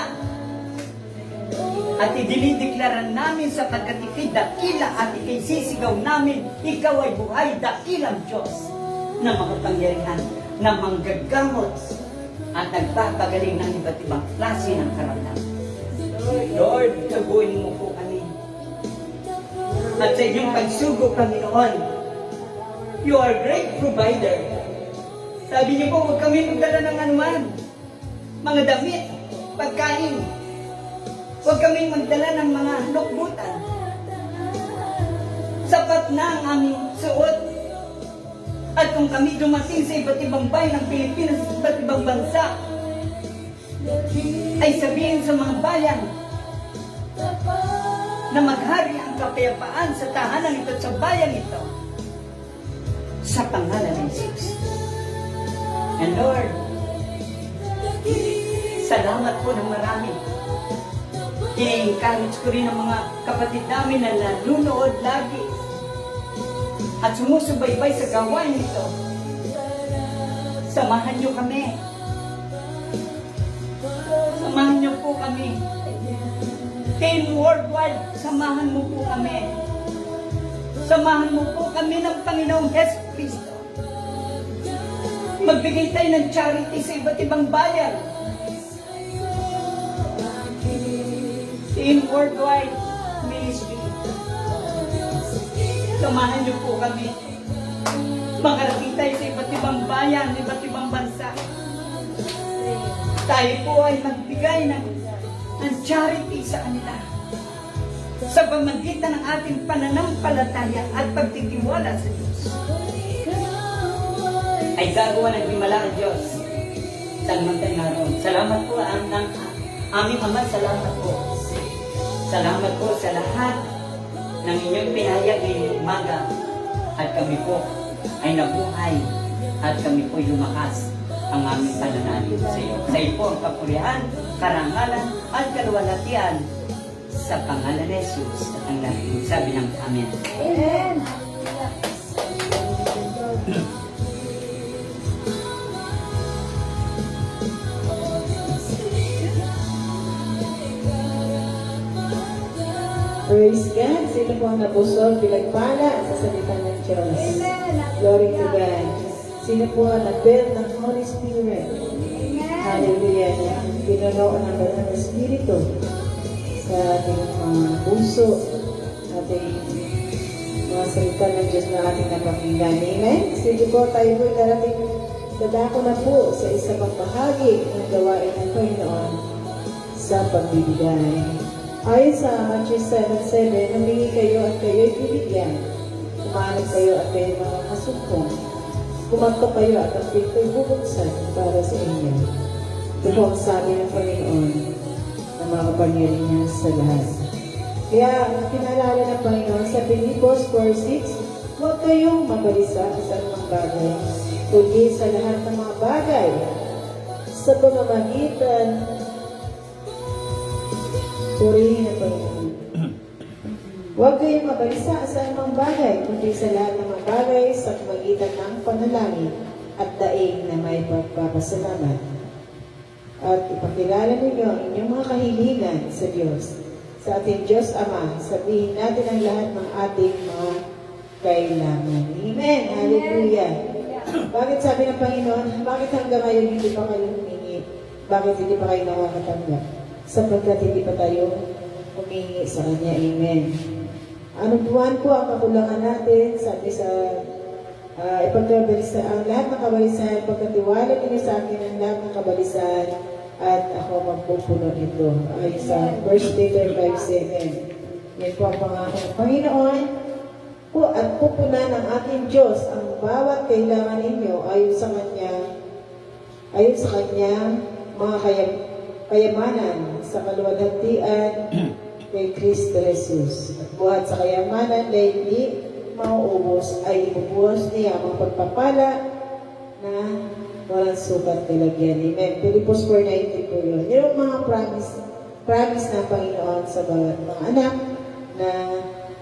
At idinideklara namin sapagkat ikay dakila at ikay sisigaw namin, ikaw ay buhay, dakilang Diyos na makapangyarihan, na manggagamot at nagpapagaling ng iba't ibang klase ng karamdaman. Lord, suguin mo po kami. At sa inyong pagsugo, Panginoon, you are great provider. Sabi niyo po, huwag kami magdala ng anuman. Mga damit, pagkain. Huwag kami magdala ng mga lukbutan. Sapat na ang aming suot. At kung kami dumating sa iba't ibang bayan ng Pilipinas, sa iba't ibang bansa, ay sabihin sa mga bayan na maghari ang kapayapaan sa tahanan ito, sa bayan ito, sa pangalan ng Jesus. And Lord, salamat po ng marami. I-encourage ko rin ang mga kapatid namin na nanunood lagi at sumusubaybay sa gawain ito. Samahan niyo kami. Samahan niyo po kami. Team Worldwide, samahan mo po kami. Samahan mo po kami ng Panginoong Hesus Kristo. Magbigay tayo ng charity sa iba't ibang bayan. Team Worldwide Ministry. Samahan niyo po kami. Makarating tayo sa iba't ibang bayan, iba't ibang bansa. Tayo po ay magbigay ng charity sa kanila. Sa pamagitan ng ating pananampalataya at pagtitiwala sa Diyos. Ay gagawa ng himala ang Diyos. Salmantay naroon. Salamat po ang aming Ama, salamat po. Salamat po sa lahat ng inyong pinahayag ngayong umaga. At kami po ay nabuhay. At kami po lumakas ang aming pananalig sa iyo. Sa iyo po ang kapurihan, karangalan, at kaluwalhatian sa pangalan ni Jesus at ang lahat. Sabi ng Amen. Amen. Praise God. Sino po ang nabusog, pinagpala sa salita ng Diyos? Glory to God. Sino po ang nag-build ng Holy Spirit? Hallelujah. Pinuno ng Banal na Espiritu sa ating mga puso, ating mga salita ng Diyos na ating napakinggan. Amen? Sige po, tayo po darating dadako na po sa isa pang bahagi ng gawain ng Panginoon sa pagbibigay. Ayon sa Matthew 7:7, humingi kayo at kayo'y bibigyan. Kumanap kayo at kayo'y makakasumpong. Kumanto kayo at ang pinto'y bubuksan para sa inyo. Ito po ang sabi ng Panginoon na makapangyari niya sa lahat. Kaya pinalala ng Panginoon sa Pilipos 4:6, huwag kayong mabalisa sa anumang bagay, kundi sa lahat ng mga bagay sa pamamagitan purihin ang Panginoon. Huwag kayong mabalisa sa anumang bagay, kundi sa lahat ng mga bagay sa pamagitan ng panalangin at daing na may pagpapasalamat. At ipakilala ninyo ang inyong mga kahilingan sa Diyos. Sa ating Diyos Ama, sabihin natin ang lahat ng ating mga kailangan. Amen! Hallelujah! Bakit sabi ng Panginoon, bakit hanggang ngayon hindi pa kayo humingi? Bakit hindi pa kayo nakakatanggap? Sapagkat hindi pa tayo humingi sa Kanya. Amen. Anong buwan po ang kakulangan natin? Sabi sa ipagkabalisan, ang lahat ng kabalisan, pagkatiwala ninyo sa akin ang lahat ng kabalisan at ako magpupuno nito. Ay sa 1 Peter 5:7. Yan po ang pangako ng Panginoon po at pupunan ng ating Diyos ang bawat kailangan ninyo ayon sa Kanya mga kayamanan sa kaluwalhatian kay Kristo Jesus. At buhat sa kayamanan na hindi mauubos ay ibubuhos niya ang pagpapala na walang sukat nilagyan. Amen. Pilipos 4:19 po yun. Yung mga promise ng Panginoon sa bawat mga anak na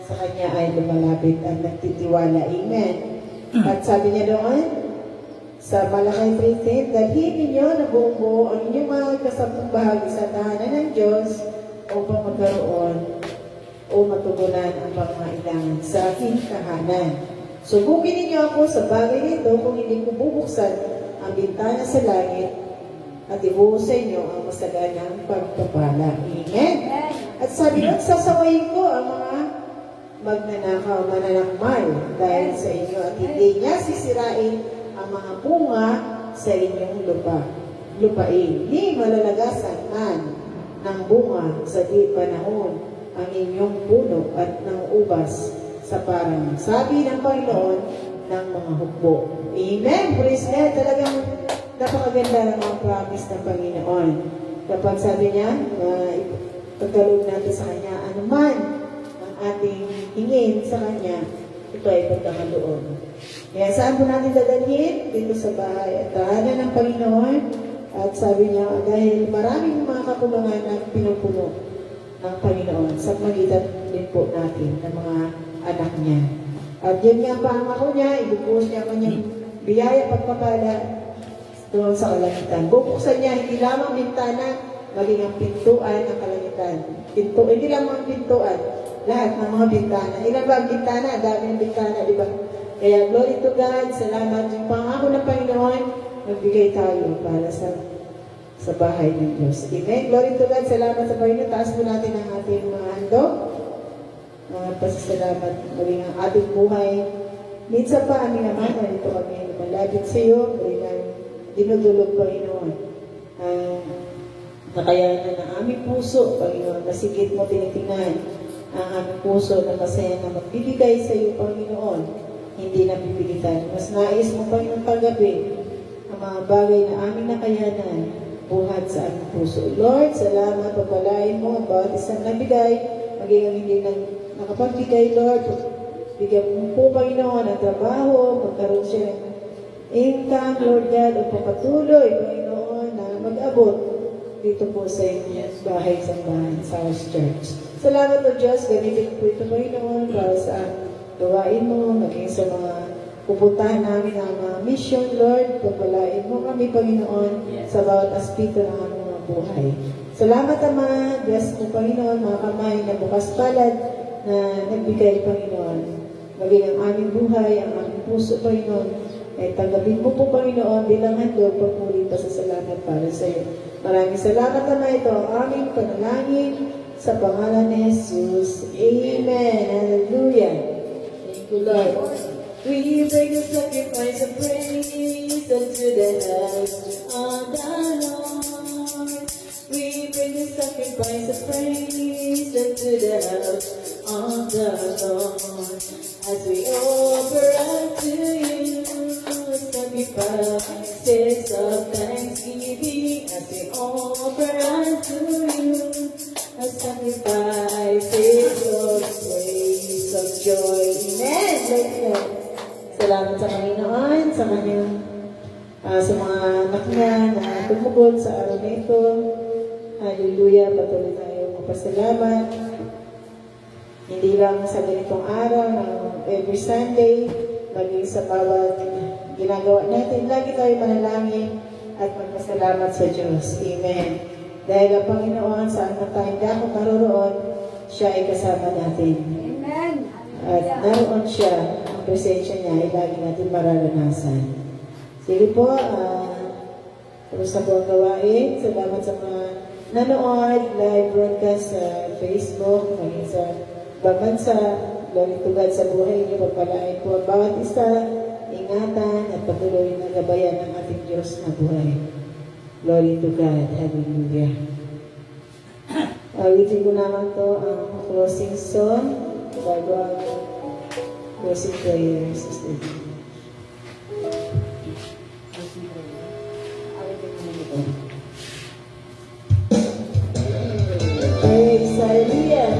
sa Kanya ay lumalapit at nagtitiwala. Amen. At sabi niya doon, sa Malakay 3:10, dalhin ninyo na buong buo ang inyong mga kasampung bahagi sa tahanan ng Diyos upang magkaroon o matugunan ang pangailangan sa aking tahanan. Subukin ninyo ako sa bagay nito kung hindi ko bubuksan ang bintana sa langit at ibuhos sa inyo ang masaganang pagpapala. Amen? At sabi nun, sasawayin ko ang mga magnanakaw, mananakmal dahil sa inyo at hindi niya sisirain ang mga bunga sa inyong lupain. Ni malalagasan man ng bunga sa di panahon ang inyong puno at ng ubas sa parang sabi ng Panginoon ng mga hukbo. Amen. Praise God. Talagang napakaganda ng mga promise ng Panginoon. Kapag sabi niya, pagkaloob natin sa Kanya, anuman ang ating hingin sa Kanya, ito ay pagkakaloob. Kaya saan po natin dadalhin? Dito sa bahay at tahanan ng Panginoon. At sabi niya, dahil maraming mga kakulangan na pinupuno ng Panginoon sa magitan din po natin ng mga anak niya. At yun nga pangako niya, ibubuhos niya kanyang biyaya pagpapala doon sa kalangitan. Bubuksan niya hindi lamang bintana, maging ang pintuan ng kalangitan. Hindi lamang pintuan, lahat ng mga bintana. Ilan ba ang bintana? Dami ng bintana, di ba? Kaya glory to God, salamat. Yung pangako ng Panginoon, magbigay tayo para sa bahay ng Diyos. Amen. Glory to God, salamat sa Panginoon. Taas mo natin ang ating mga handog. salamat maging ang ating buhay. Minsan pa aming naman, nandito kami lumalapit sa iyo, maging ang dinudulog, Panginoon. Nakayanan ng aming puso, Panginoon, na sigit mo tinitingnan ang aming puso na masaya na magbibigay sa iyo, Panginoon, hindi na pipilitan. Mas nais mo, Panginoon, tanggapin ang mga bagay na aming nakayanan buhat sa aming puso. Lord, salamat, pagpalain mo ang bawat isang nabigay, maging ang hindi nakapagbigay, Lord. Bigyan mo po, Panginoon, ang trabaho, magkaroon siya ng income, Lord God, upang patuloy, Panginoon, na mag-abot dito po sa inyong bahay sa House Church. Salamat o Diyos, gamitin po ito, Panginoon, para sa gawain mo, maging sa mga pupuntahan namin ang mga mission, Lord. Pagpalain mo kami, Panginoon, sa bawat aspito ng aming mga buhay. Salamat, Ama. Bless mo, Panginoon, mga kamay na bukas palad na nagbigay, Panginoon. Maging ang aming buhay, ang aming puso, Panginoon, ay tanggapin mo po, Panginoon, bilang handog, pagmuli pa sa salamat para sa iyo. Maraming salamat, Ama. Ito ang aming panalangin sa pangalan ni Jesus. Amen. Hallelujah. Thank you, Lord. We bring the sacrifice of praise unto the house of the Lord. We bring the sacrifice of praise unto the house of the Lord. As we offer unto you sacrifices of thanksgiving, as we offer unto you sacrifices of praise, of joy. Amen. Amen. Salamat sa Panginoon, sa kanyang sa mga anak niya na tumugod sa araw na ito. Hallelujah, patuloy tayo magpasalamat. Hindi lang sa ganitong araw, every Sunday, maging sa bawat ginagawa natin, lagi tayo manalangin at magpasalamat sa Diyos. Amen. Dahil ang Panginoon, saan na tayong dapat naroroon, siya ay kasama natin. Amen. At naroon siya, ang presensya niya ay lagi natin mararanasan. Sige po, tapos na po ang gawain. Salamat sa mga nanood, live broadcast sa Facebook, maging sa bansa. Glory to God sa buhay niyo. Pagpalain po ang bawat isa, ingatan at patuloy na gabayan ng ating Diyos na buhay. Glory to God. Hallelujah. Awitin ko naman to ang closing song bago ang closing prayer, Sister. Praise Hallelujah.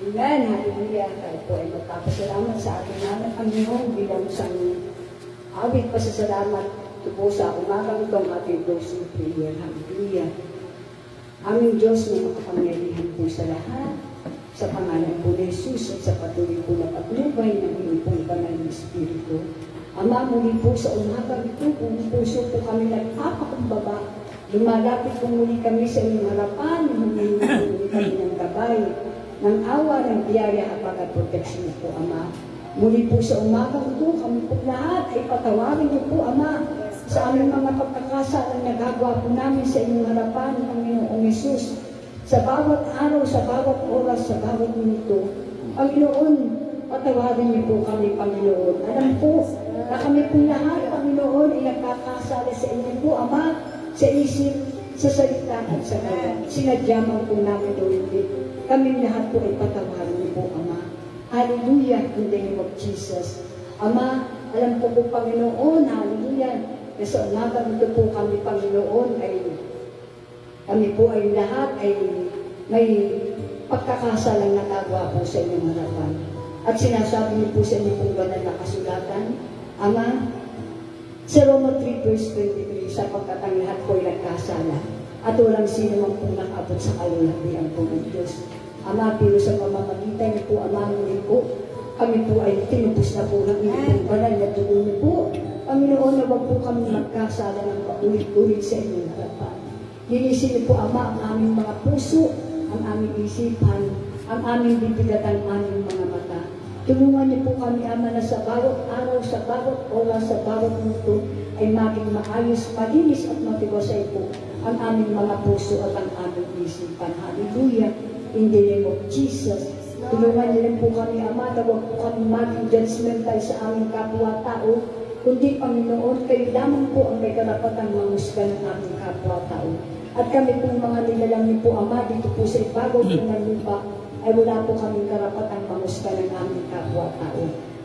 Amen. Hallelujah. Tayo po ay magpapasalamat sa ating naman Panginoon bilang isang awit pasasalamat ito po sa umagang itong ating closing prayer. Hallelujah. Aming Diyos na makapangyarihan po sa lahat, sa pangalan po ni Jesus at sa patuloy po na paglubay ng iyong pong banal na Espiritu. Ama, muli po sa umagang ito, kung puso po kami nagpapakumbaba, lumalapit po muli kami sa inyong harapan, humingi po muli kami ng gabay, ng awa, ng biyaya, habang at proteksyon po, Ama. Muli po sa umagang ito, kami po lahat ay patawarin niyo po, Ama, sa aming mga pagkakasalang nagagawa po namin sa inyong harapan, Panginoong Yesus, sa bawat araw, sa bawat oras, sa bawat minuto. Panginoon, patawarin niyo po kami, Panginoon. Alam po na kami po lahat, Panginoon, ay nagkakasala sa inyo po, Ama, sa isip, sa salita at sa gawa. Sinadya man po namin o hindi. Kami lahat po ay patawarin niyo po, Ama. Hallelujah, in the name of Jesus. Ama, alam po po, Panginoon, hallelujah, na sa umagang ito po kami, Panginoon, kami po ay lahat ay may pagkakasalang nagagawa po sa inyong harapan. At sinasabi niyo po sa inyong pong banal na kasulatan, Ama, sa Roma 3 verse 23, sapagkat ang lahat po ay nagkasala at walang sino man pong nakabot sa kalulabihan po ng Diyos. Ama, pero sa pamamagitan niyo po, Ama, muli po, kami po ay tinubos na po ng inyong banal na dugo niyo po. Panginoon, na wag po kami magkasala ng paulit-ulit sa inyong harapan. Linisin niyo po, Ama, ang aming mga puso, ang aming isipan, ang aming bibig at ang aming mga mata. Tulungan niyo po kami, Ama, na sa bawat araw, sa bawat oras, sa bawat minuto ay maging maayos, malinis at matiwasay po ang aming mga puso at ang aming isipan. Hallelujah! In the name of Jesus. Tulungan niyo rin po kami, Ama, na huwag po kami maging judgmental sa aming kapwa-tao, kundi, Panginoon, kayo lamang po ang may karapatang mangusga ng aming kapwa-tao. At kami pong mga nilalang niyo po, Ama, dito po sa ibabaw po ng lupa, ay wala po kaming karapatang mangusga ng aming kapwa-tao.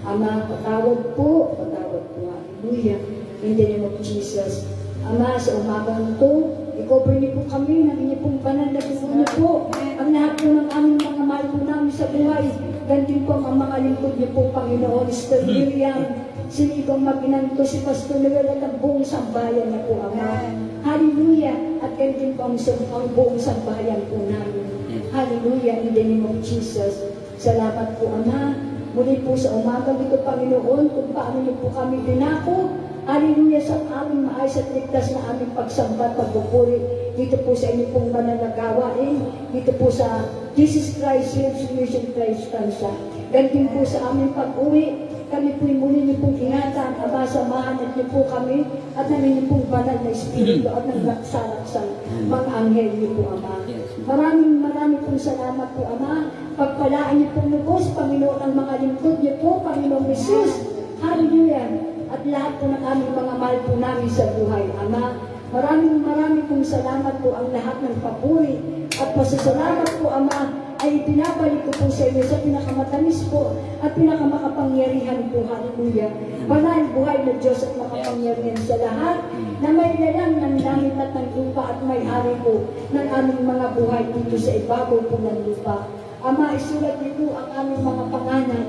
Ama, patawad po, hallelujah, in the name of Jesus. Ama, sa umagang ito, i-cover niyo po kami ng inyong pong banal na dugo niyo po, ang lahat po ng aming mga mahal po namin sa buhay, gantin po ang mga lingkod niyo po, Panginoon, Sister Miriam, Sinigong Maginanto, si Pastor Noel at ang buong sambayan na po, Ama. Hallelujah! At gantin po ang buong sambayan po namin. Hallelujah! In the name of Jesus. Salamat po, Ama. Muli po sa umagang ito, Panginoon, kung paano niyo po kami dinako. Hallelujah, sa aming maayos at ligtas na aming pagsambat, pagpupuri dito po sa inyong pong banal na gawain, dito po sa Jesus Christ, Resurrection Christ, Tansa. Gantin po sa aming pag-uwi, kami po'y muli niyo pong ingatan, Aba, samahan at niyo po kami at namin niyo pong banal na Espiritu at ng laksa-laksang mga anghel niyo po, Ama. Maraming pong salamat po, Ama. Pagpalaan niyo pong lubos, Panginoon, ang mga lingkod niyo po, Panginoong Jesus. Hallelujah. At lahat po ng aming mga mahal po namin sa buhay, Ama. Maraming pong salamat po ang lahat ng papuri at pasasalamat po, Ama, ay pinabalik ko po sa inyo sa pinakamatamis po at pinakamakapangyarihan po. Hallelujah. Banal, buhay na Diyos at makapangyarihan sa lahat na may lalang ng langit at ng lupa at may hari po ng aming mga buhay dito sa ibabaw po ng lupa. Ama, isulat niyo po ang aming mga pangalan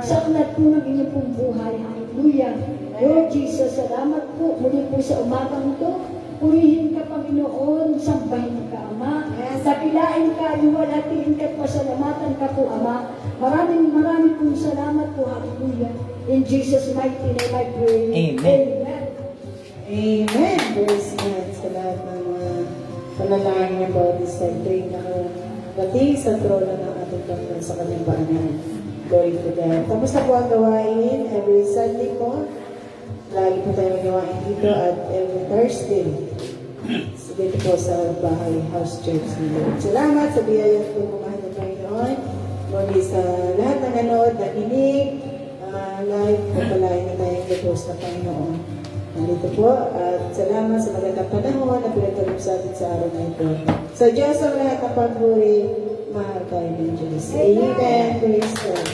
sa aklat po ng inyong pong buhay. Hallelujah. Lord Jesus, salamat po muli po sa umagang ito. Purihin ka, Panginoon, sambahin ka, Ama. Dakilain ka, luwalhatiin ka at pasalamatan ka po, Ama. Maraming pong salamat po. Hallelujah. In Jesus' mighty name I pray. Amen. Amen. Amen. Praise God sa lahat ng mga panalangin niya po this time. Pray na dating sa trono ng ating Panginoon sa kanyang paanan. Glory to God. Tapos na po ang gawain every Sunday po. Lagi po tayo gawain dito at every Thursday. So dito po sa bahay house church nila. Salamat sa biyaya at pagmamahal ng Panginoon. Muli sa lahat ng nanood, nakinig, live, papalain na tayong gabos na Panginoon. Nandito po at salamat sa magandang panahon na pinagkalip sa atin sa araw na ito. Sa Diyos ang lahat ng pagpuri, mahal tayo ng Diyos. Amen. Praise God.